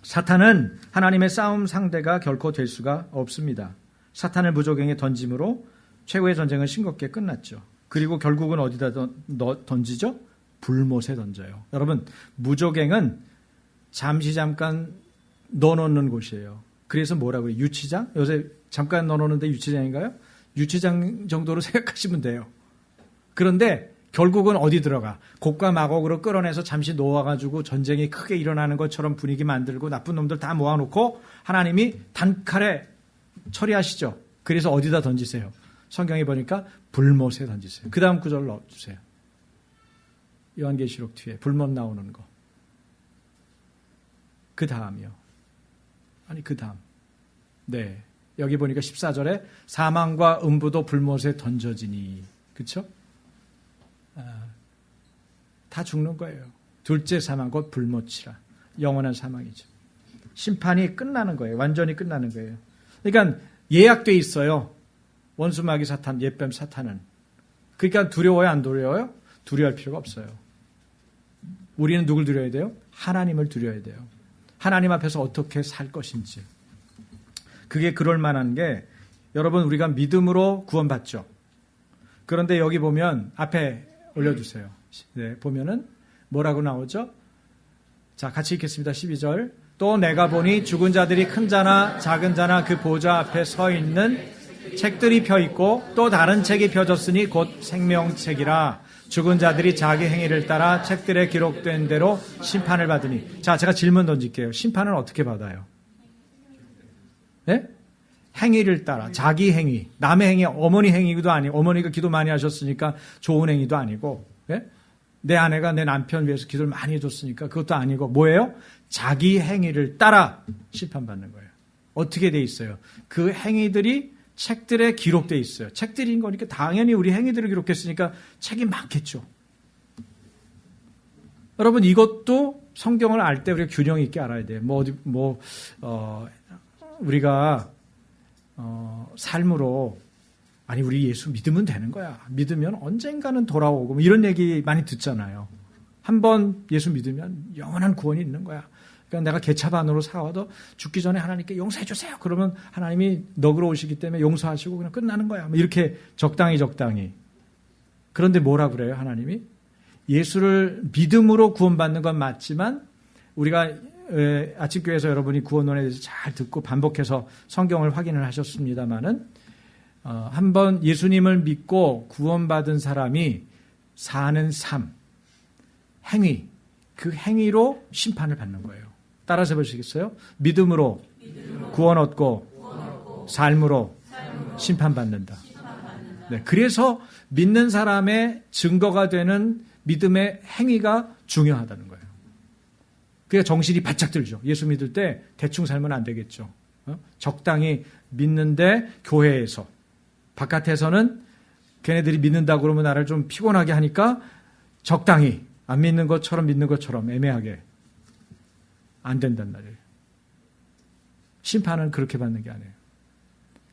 사탄은 하나님의 싸움 상대가 결코 될 수가 없습니다. 사탄을 무적행에 던짐으로 최고의 전쟁은 싱겁게 끝났죠. 그리고 결국은 어디다 던지죠? 불못에 던져요. 여러분 무적행은 잠깐 넣어놓는 곳이에요. 그래서 뭐라고 해요? 유치장? 요새 잠깐 넣어놓는데 유치장인가요? 유치장 정도로 생각하시면 돼요. 그런데 결국은 어디 들어가? 곡과 마곡으로 끌어내서 잠시 놓아가지고 전쟁이 크게 일어나는 것처럼 분위기 만들고 나쁜 놈들 다 모아놓고 하나님이 단칼에 처리하시죠. 그래서 어디다 던지세요? 성경에 보니까 불못에 던지세요. 그 다음 구절 넣어주세요. 요한계시록 뒤에 불못 나오는 거. 그 다음이요. 아니 그 다음. 네. 여기 보니까 14절에 사망과 음부도 불못에 던져지니. 그렇죠? 다 죽는 거예요. 둘째 사망 곧 불못이라. 영원한 사망이죠. 심판이 끝나는 거예요. 완전히 끝나는 거예요. 그러니까 예약돼 있어요. 원수 마귀 사탄, 옛뱀 사탄은. 그러니까 두려워요, 안 두려워요? 두려워할 필요가 없어요. 우리는 누굴 두려워야 돼요? 하나님을 두려워야 돼요. 하나님 앞에서 어떻게 살 것인지. 그게 그럴 만한 게 여러분 우리가 믿음으로 구원받죠. 그런데 여기 보면 앞에 올려주세요. 네, 보면은 뭐라고 나오죠? 자, 같이 읽겠습니다. 12절. 또 내가 보니 죽은 자들이 큰 자나 작은 자나 그 보좌 앞에 서 있는 책들이 펴 있고 또 다른 책이 펴졌으니 곧 생명책이라. 죽은 자들이 자기 행위를 따라 책들에 기록된 대로 심판을 받으니. 자, 제가 질문 던질게요. 심판은 어떻게 받아요? 네? 행위를 따라. 자기 행위. 남의 행위, 어머니 행위도 아니고, 어머니가 기도 많이 하셨으니까 좋은 행위도 아니고, 네? 내 아내가 내 남편 위해서 기도를 많이 해줬으니까 그것도 아니고, 뭐예요? 자기 행위를 따라 심판받는 거예요. 어떻게 돼 있어요? 그 행위들이 책들에 기록돼 있어요. 책들인 거니까 당연히 우리 행위들을 기록했으니까 책이 많겠죠. 여러분 이것도 성경을 알 때 우리가 균형 있게 알아야 돼요. 우리가 삶으로 아니 우리 예수 믿으면 되는 거야. 믿으면 언젠가는 돌아오고 이런 얘기 많이 듣잖아요. 한번 예수 믿으면 영원한 구원이 있는 거야. 그러니까 내가 개차반으로 사와도 죽기 전에 하나님께 용서해 주세요. 그러면 하나님이 너그러우시기 때문에 용서하시고 그냥 끝나는 거야. 뭐 이렇게 적당히. 그런데 뭐라 그래요, 하나님이? 예수를 믿음으로 구원받는 건 맞지만 우리가 아침교회에서 여러분이 구원론에 대해서 잘 듣고 반복해서 성경을 확인을 하셨습니다마는 한번 예수님을 믿고 구원받은 사람이 사는 삶, 행위, 그 행위로 심판을 받는 거예요. 따라서 보시겠어요? 믿음으로 구원 얻고 삶으로 심판받는다. 네, 그래서 믿는 사람의 증거가 되는 믿음의 행위가 중요하다는 거예요. 그게 정신이 바짝 들죠. 예수 믿을 때 대충 살면 안 되겠죠. 적당히 믿는데 교회에서, 바깥에서는 걔네들이 믿는다고 그러면 나를 좀 피곤하게 하니까 적당히 안 믿는 것처럼 믿는 것처럼 애매하게 안 된단 말이에요. 심판은 그렇게 받는 게 아니에요.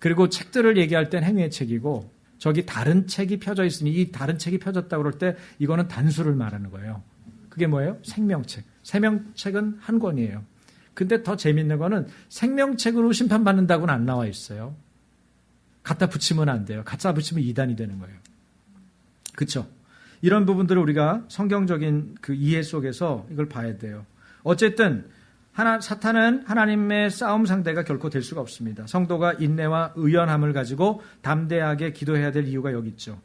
그리고 책들을 얘기할 땐 행위의 책이고 저기 다른 책이 펴져 있으니 이 다른 책이 펴졌다고 그럴 때 이거는 단수를 말하는 거예요. 그게 뭐예요? 생명책. 생명책은 한 권이에요. 근데 더 재밌는 거는 생명책으로 심판받는다고는 안 나와 있어요. 갖다 붙이면 안 돼요. 갖다 붙이면 이단이 되는 거예요. 그렇죠? 이런 부분들을 우리가 성경적인 그 이해 속에서 이걸 봐야 돼요. 어쨌든 사탄은 하나님의 싸움 상대가 결코 될 수가 없습니다. 성도가 인내와 의연함을 가지고 담대하게 기도해야 될 이유가 여기 있죠.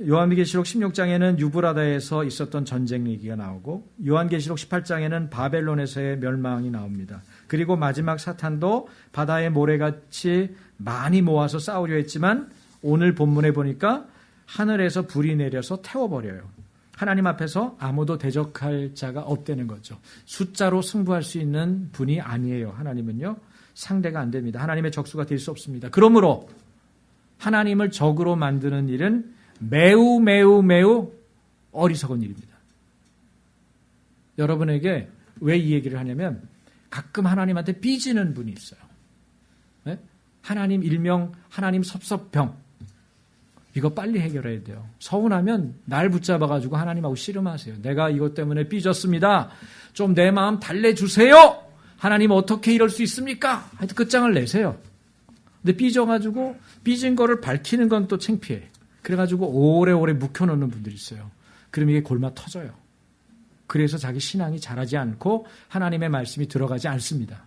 요한계시록 16장에는 유브라다에서 있었던 전쟁 얘기가 나오고 요한계시록 18장에는 바벨론에서의 멸망이 나옵니다. 그리고 마지막 사탄도 바다의 모래같이 많이 모아서 싸우려 했지만 오늘 본문에 보니까 하늘에서 불이 내려서 태워버려요. 하나님 앞에서 아무도 대적할 자가 없다는 거죠. 숫자로 승부할 수 있는 분이 아니에요. 하나님은요. 상대가 안 됩니다. 하나님의 적수가 될 수 없습니다. 그러므로 하나님을 적으로 만드는 일은 매우 어리석은 일입니다. 여러분에게 왜 이 얘기를 하냐면 가끔 하나님한테 삐지는 분이 있어요. 네? 하나님 일명 하나님 섭섭병. 이거 빨리 해결해야 돼요. 서운하면 날 붙잡아가지고 하나님하고 씨름하세요. 내가 이것 때문에 삐졌습니다. 좀 내 마음 달래주세요. 하나님 어떻게 이럴 수 있습니까? 하여튼 끝장을 내세요. 근데 삐져가지고 삐진 거를 밝히는 건 또 창피해. 그래가지고 오래오래 묵혀놓는 분들이 있어요. 그럼 이게 골마 터져요. 그래서 자기 신앙이 자라지 않고 하나님의 말씀이 들어가지 않습니다.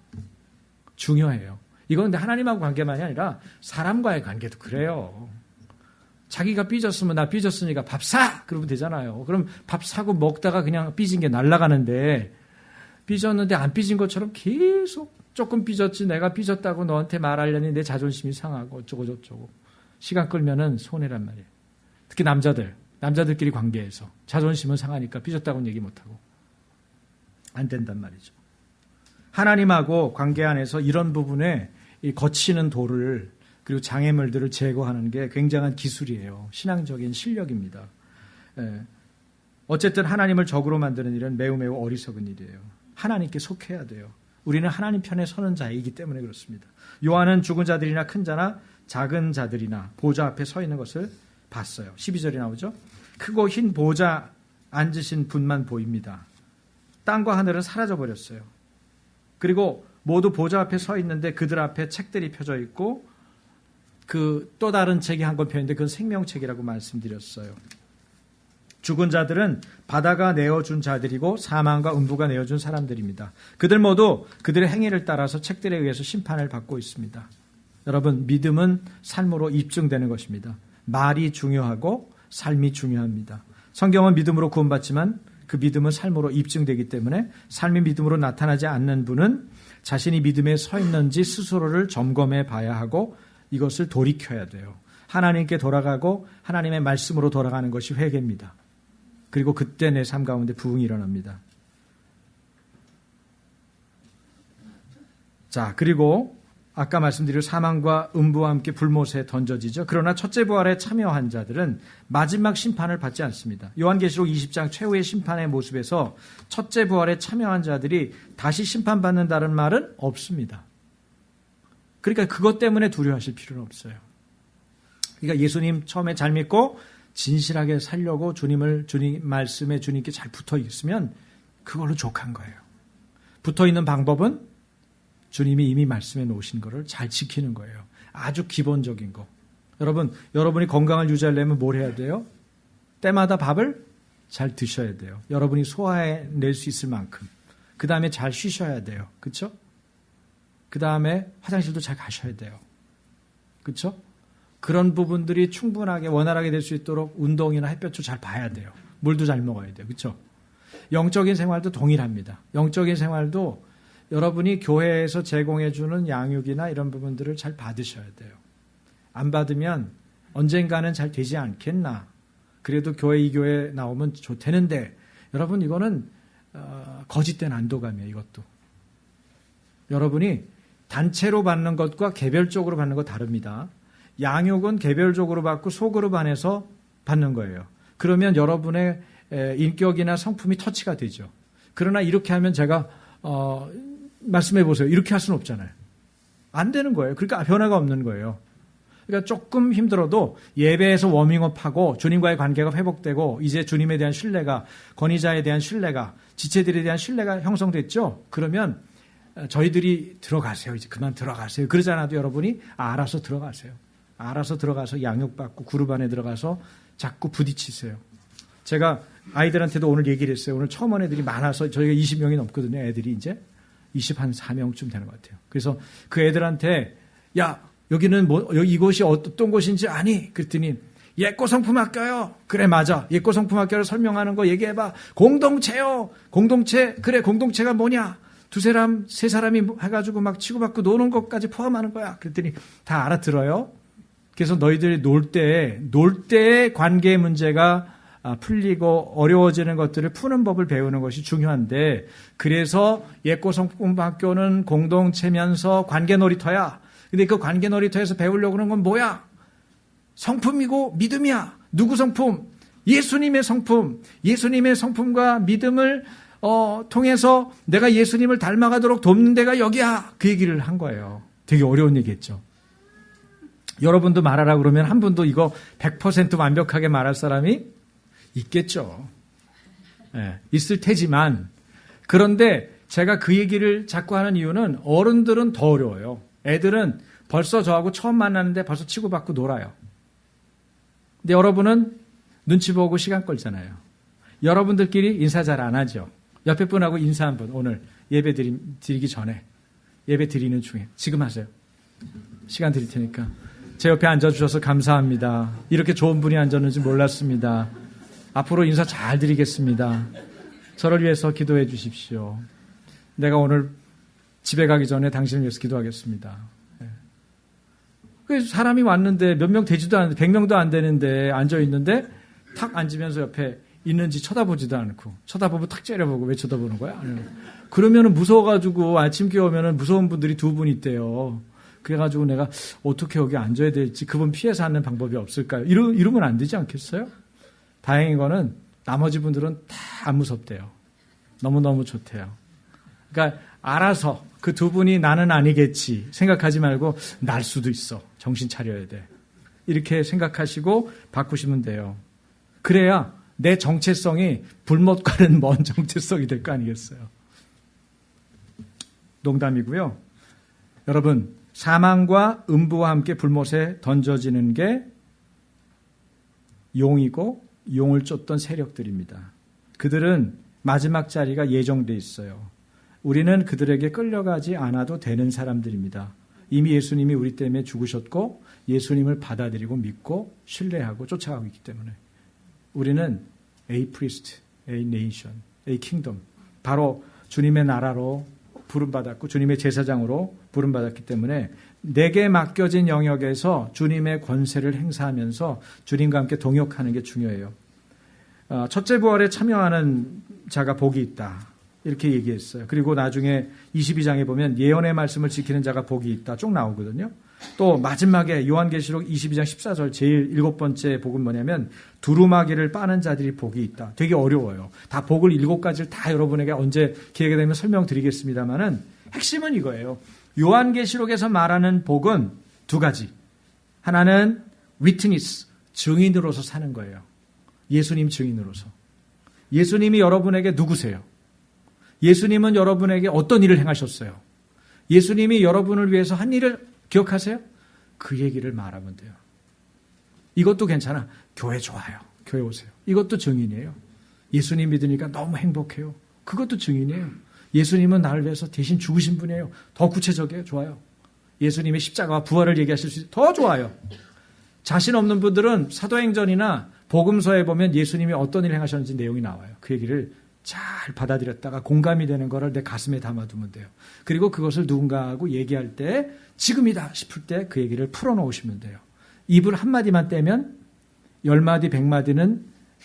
중요해요. 이건 근데 하나님하고 관계만이 아니라 사람과의 관계도 그래요. 자기가 삐졌으면 나 삐졌으니까 밥 사! 그러면 되잖아요. 그럼 밥 사고 먹다가 그냥 삐진 게 날아가는데 삐졌는데 안 삐진 것처럼 계속 조금 삐졌지 내가 삐졌다고 너한테 말하려니 내 자존심이 상하고 어쩌고 저쩌고 시간 끌면은 손해란 말이에요. 특히 남자들끼리 관계에서 자존심은 상하니까 삐졌다고는 얘기 못하고 안 된단 말이죠. 하나님하고 관계 안에서 이런 부분에 이 거치는 돌을 그리고 장애물들을 제거하는 게 굉장한 기술이에요. 신앙적인 실력입니다. 어쨌든 하나님을 적으로 만드는 일은 매우 어리석은 일이에요. 하나님께 속해야 돼요. 우리는 하나님 편에 서는 자이기 때문에 그렇습니다. 요한은 죽은 자들이나 큰 자나 작은 자들이나 보좌 앞에 서 있는 것을 봤어요. 12절이 나오죠. 크고 흰 보좌 앉으신 분만 보입니다. 땅과 하늘은 사라져버렸어요. 그리고 모두 보좌 앞에 서 있는데 그들 앞에 책들이 펴져 있고 그 또 다른 책이 한 권 펴있는데 그건 생명책이라고 말씀드렸어요. 죽은 자들은 바다가 내어준 자들이고 사망과 음부가 내어준 사람들입니다. 그들 모두 그들의 행위를 따라서 책들에 의해서 심판을 받고 있습니다. 여러분, 믿음은 삶으로 입증되는 것입니다. 말이 중요하고 삶이 중요합니다. 성경은 믿음으로 구원받지만 그 믿음은 삶으로 입증되기 때문에 삶이 믿음으로 나타나지 않는 분은 자신이 믿음에 서 있는지 스스로를 점검해 봐야 하고 이것을 돌이켜야 돼요. 하나님께 돌아가고 하나님의 말씀으로 돌아가는 것이 회개입니다. 그리고 그때 내 삶 가운데 부흥이 일어납니다. 자, 그리고 아까 말씀드린 사망과 음부와 함께 불못에 던져지죠. 그러나 첫째 부활에 참여한 자들은 마지막 심판을 받지 않습니다. 요한계시록 20장 최후의 심판의 모습에서 첫째 부활에 참여한 자들이 다시 심판받는다는 말은 없습니다. 그러니까 그것 때문에 두려워하실 필요는 없어요. 그러니까 예수님 처음에 잘 믿고 진실하게 살려고 주님 말씀에 주님께 잘 붙어 있으면 그걸로 족한 거예요. 붙어 있는 방법은 주님이 이미 말씀해 놓으신 것을 잘 지키는 거예요. 아주 기본적인 거. 여러분, 여러분이 건강을 유지하려면 뭘 해야 돼요? 때마다 밥을 잘 드셔야 돼요. 여러분이 소화해낼 수 있을 만큼. 그 다음에 잘 쉬셔야 돼요. 그렇죠? 그 다음에 화장실도 잘 가셔야 돼요. 그렇죠? 그런 부분들이 충분하게 원활하게 될 수 있도록 운동이나 햇볕도 잘 봐야 돼요. 물도 잘 먹어야 돼요. 그렇죠? 영적인 생활도 동일합니다. 영적인 생활도 여러분이 교회에서 제공해 주는 양육이나 이런 부분들을 잘 받으셔야 돼요. 안 받으면 언젠가는 잘 되지 않겠나. 그래도 교회 이 교회 나오면 좋다는데 여러분 이거는 거짓된 안도감이에요. 이것도. 여러분이 단체로 받는 것과 개별적으로 받는 것 다릅니다. 양육은 개별적으로 받고 소그룹 안에서 받는 거예요. 그러면 여러분의 인격이나 성품이 터치가 되죠. 그러나 이렇게 하면 제가 말씀해 보세요. 이렇게 할 수는 없잖아요. 안 되는 거예요. 그러니까 변화가 없는 거예요. 그러니까 조금 힘들어도 예배에서 워밍업하고 주님과의 관계가 회복되고 이제 주님에 대한 신뢰가, 권위자에 대한 신뢰가, 지체들에 대한 신뢰가 형성됐죠. 그러면 저희들이 들어가세요. 이제 그만 들어가세요. 그러지 않아도 여러분이 알아서 들어가세요. 알아서 들어가서 양육받고 그룹 안에 들어가서 자꾸 부딪히세요. 제가 아이들한테도 오늘 얘기를 했어요. 오늘 처음 온 애들이 많아서 저희가 20명이 넘거든요. 애들이 이제 24명쯤 되는 것 같아요. 그래서 그 애들한테 야 여기는 이곳이 어떤 곳인지 아니? 그랬더니 예꼬성품학교요. 그래 맞아. 예꼬성품학교를 설명하는 거 얘기해봐. 공동체요. 공동체. 그래 공동체가 뭐냐? 두 사람, 세 사람이 해가지고 막 치고받고 노는 것까지 포함하는 거야. 그랬더니 다 알아들어요. 그래서 너희들이 놀 때 관계 문제가 풀리고 어려워지는 것들을 푸는 법을 배우는 것이 중요한데 그래서 예꼬성품학교는 공동체면서 관계 놀이터야. 근데 그 관계 놀이터에서 배우려고 하는 건 뭐야? 성품이고 믿음이야. 누구 성품? 예수님의 성품. 예수님의 성품과 믿음을 통해서 내가 예수님을 닮아가도록 돕는 데가 여기야. 그 얘기를 한 거예요. 되게 어려운 얘기했죠. 여러분도 말하라 그러면 한 분도 이거 100% 완벽하게 말할 사람이 있겠죠. 네, 있을 테지만 그런데 제가 그 얘기를 자꾸 하는 이유는 어른들은 더 어려워요. 애들은 벌써 저하고 처음 만나는데 벌써 치고받고 놀아요. 근데 여러분은 눈치 보고 시간 끌잖아요. 여러분들끼리 인사 잘 안 하죠. 옆에 분하고 인사 한번 오늘 예배 드리기 전에 예배 드리는 중에 지금 하세요. 시간 드릴 테니까. 제 옆에 앉아주셔서 감사합니다. 이렇게 좋은 분이 앉았는지 몰랐습니다. 앞으로 인사 잘 드리겠습니다. 저를 위해서 기도해 주십시오. 내가 오늘 집에 가기 전에 당신을 위해서 기도하겠습니다. 사람이 왔는데 몇 명 되지도 않는데 100명도 안 되는데 앉아있는데 탁 앉으면서 옆에 있는지 쳐다보지도 않고 쳐다보면 탁 째려보고 왜 쳐다보는 거야? 그러면은 무서워가지고 아침께 오면은 무서운 분들이 두 분 있대요. 그래가지고 내가 어떻게 여기 앉아야 될지 그분 피해서 앉는 방법이 없을까요? 이러면 안 되지 않겠어요? 다행인 거는 나머지 분들은 다 안 무섭대요. 너무너무 좋대요. 그러니까 알아서 그 두 분이 나는 아니겠지 생각하지 말고 날 수도 있어. 정신 차려야 돼. 이렇게 생각하시고 바꾸시면 돼요. 그래야 내 정체성이 불못과는 먼 정체성이 될 거 아니겠어요. 농담이고요. 여러분 사망과 음부와 함께 불못에 던져지는 게 용이고 용을 쫓던 세력들입니다. 그들은 마지막 자리가 예정돼 있어요. 우리는 그들에게 끌려가지 않아도 되는 사람들입니다. 이미 예수님이 우리 때문에 죽으셨고 예수님을 받아들이고 믿고 신뢰하고 쫓아가고 있기 때문에 우리는 A priest, A nation, A kingdom 바로 주님의 나라로 부름받았고 주님의 제사장으로 부름받았기 때문에 내게 맡겨진 영역에서 주님의 권세를 행사하면서 주님과 함께 동역하는 게 중요해요. 첫째 부활에 참여하는 자가 복이 있다. 이렇게 얘기했어요. 그리고 나중에 22장에 보면 예언의 말씀을 지키는 자가 복이 있다. 쭉 나오거든요. 또 마지막에 요한계시록 22장 14절 제일 7번째 복은 뭐냐면 두루마기를 빠는 자들이 복이 있다. 되게 어려워요. 다 복을 7가지를 다 여러분에게 언제 기회가 되면 설명드리겠습니다만은 핵심은 이거예요. 요한계시록에서 말하는 복은 두 가지. 하나는 witness, 증인으로서 사는 거예요. 예수님 증인으로서. 예수님이 여러분에게 누구세요? 예수님은 여러분에게 어떤 일을 행하셨어요? 예수님이 여러분을 위해서 한 일을 기억하세요? 그 얘기를 말하면 돼요. 이것도 괜찮아. 교회 좋아요. 교회 오세요. 이것도 증인이에요. 예수님 믿으니까 너무 행복해요. 그것도 증인이에요. 예수님은 나를 위해서 대신 죽으신 분이에요. 더 구체적이에요. 좋아요. 예수님의 십자가와 부활을 얘기하실 수 있어요. 더 좋아요. 자신 없는 분들은 사도행전이나 복음서에 보면 예수님이 어떤 일을 행하셨는지 내용이 나와요. 그 얘기를 잘 받아들였다가 공감이 되는 거를 내 가슴에 담아두면 돼요. 그리고 그것을 누군가하고 얘기할 때 지금이다 싶을 때 그 얘기를 풀어놓으시면 돼요. 입을 한마디만 떼면 10마디 100마디는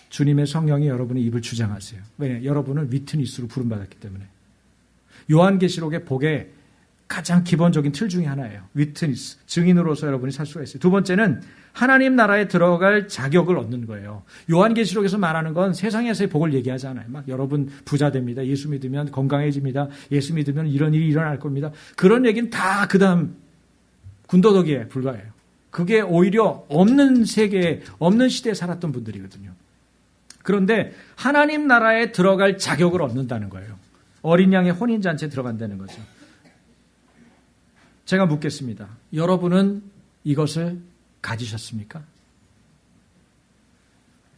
주님의 성령이 여러분의 입을 주장하세요. 왜냐? 여러분은 위트니스로 부름받았기 때문에. 요한계시록의 복의 가장 기본적인 틀 중에 하나예요. 위트니스, 증인으로서 여러분이 살 수가 있어요. 두 번째는 하나님 나라에 들어갈 자격을 얻는 거예요. 요한계시록에서 말하는 건 세상에서의 복을 얘기하지 않아요. 막 여러분 부자 됩니다. 예수 믿으면 건강해집니다. 예수 믿으면 이런 일이 일어날 겁니다. 그런 얘기는 다 그 다음 군더더기에 불과해요. 그게 오히려 없는 세계에, 없는 시대에 살았던 분들이거든요. 그런데 하나님 나라에 들어갈 자격을 얻는다는 거예요. 어린 양의 혼인잔치에 들어간다는 거죠. 제가 묻겠습니다. 여러분은 이것을 가지셨습니까?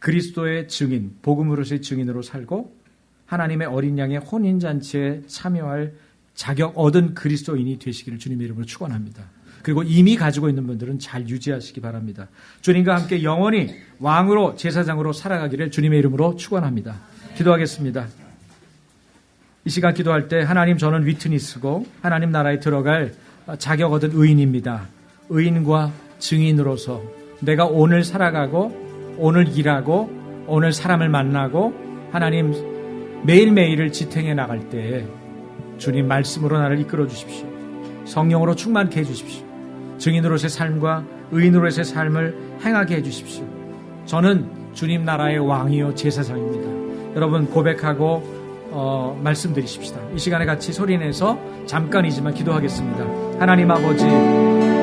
그리스도의 증인, 복음으로서의 증인으로 살고 하나님의 어린 양의 혼인잔치에 참여할 자격 얻은 그리스도인이 되시기를 주님의 이름으로 축원합니다. 그리고 이미 가지고 있는 분들은 잘 유지하시기 바랍니다. 주님과 함께 영원히 왕으로 제사장으로 살아가기를 주님의 이름으로 축원합니다. 기도하겠습니다. 이 시간 기도할 때 하나님 저는 위트니스고 하나님 나라에 들어갈 자격 얻은 의인입니다. 의인과 증인으로서 내가 오늘 살아가고 오늘 일하고 오늘 사람을 만나고 하나님 매일매일을 지탱해 나갈 때에 주님 말씀으로 나를 이끌어 주십시오. 성령으로 충만케 해 주십시오. 증인으로서의 삶과 의인으로서의 삶을 행하게 해 주십시오. 저는 주님 나라의 왕이요 제사장입니다. 여러분 고백하고 말씀드리십시다. 이 시간에 같이 소리내서 잠깐이지만 기도하겠습니다. 하나님 아버지,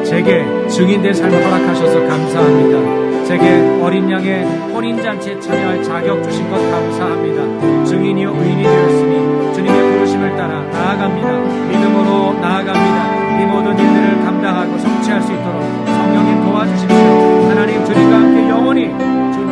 제게 증인된 삶을 허락하셔서 감사합니다. 제게 어린 양의 혼인잔치에 참여할 자격 주신 것 감사합니다. 증인이요 의인이 되었으니 주님의 부르심을 따라 나아갑니다. 믿음으로 나아갑니다. 이 모든 일들을 감당하고 성취할 수 있도록 성령님 도와주십시오. 하나님 주님과 함께 영원히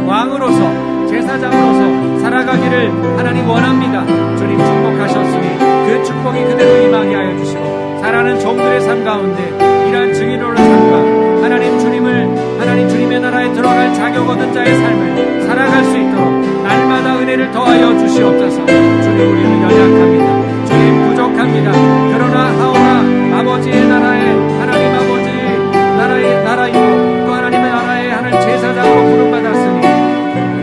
왕으로서 제사장으로서 살아가기를 하나님 원합니다. 주님 축복하셨으니 그 축복이 그대로 임하게 하여 주시고 살아가는 종들의 삶 가운데 이러한 증인으로의 삶과 하나님 주님의 나라에 들어갈 자격 얻은 자의 삶을 살아갈 수 있도록 날마다 은혜를 더하여 주시옵소서. 주님 우리는 연약합니다. 주님 부족합니다. 그러나 하오나 아버지의 나라에 하나님 아버지 나라이고 또 하나님의 나라에 하나님 제사장으로 부름받았으니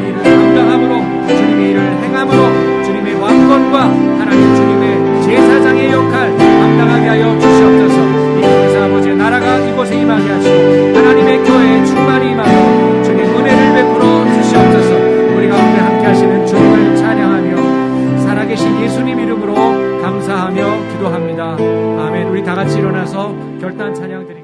이를 감당함으로 주님의 일을 행함으로 주님의 왕권과 하나님 주님의 제사장의 역할 감당하게 하여 주시옵소서. 이곳에서 아버지의 나라가 이곳에 임하게 하시고 하나님의 교회에 충만히 임하고 주님 은혜를 베풀어 주시옵소서. 우리 가운데 함께 하시는 주님을 찬양하며 살아계신 예수님 이름으로 감사하며 기도합니다. 아멘. 우리 다 같이 일어나서 결단 찬양 드립니다.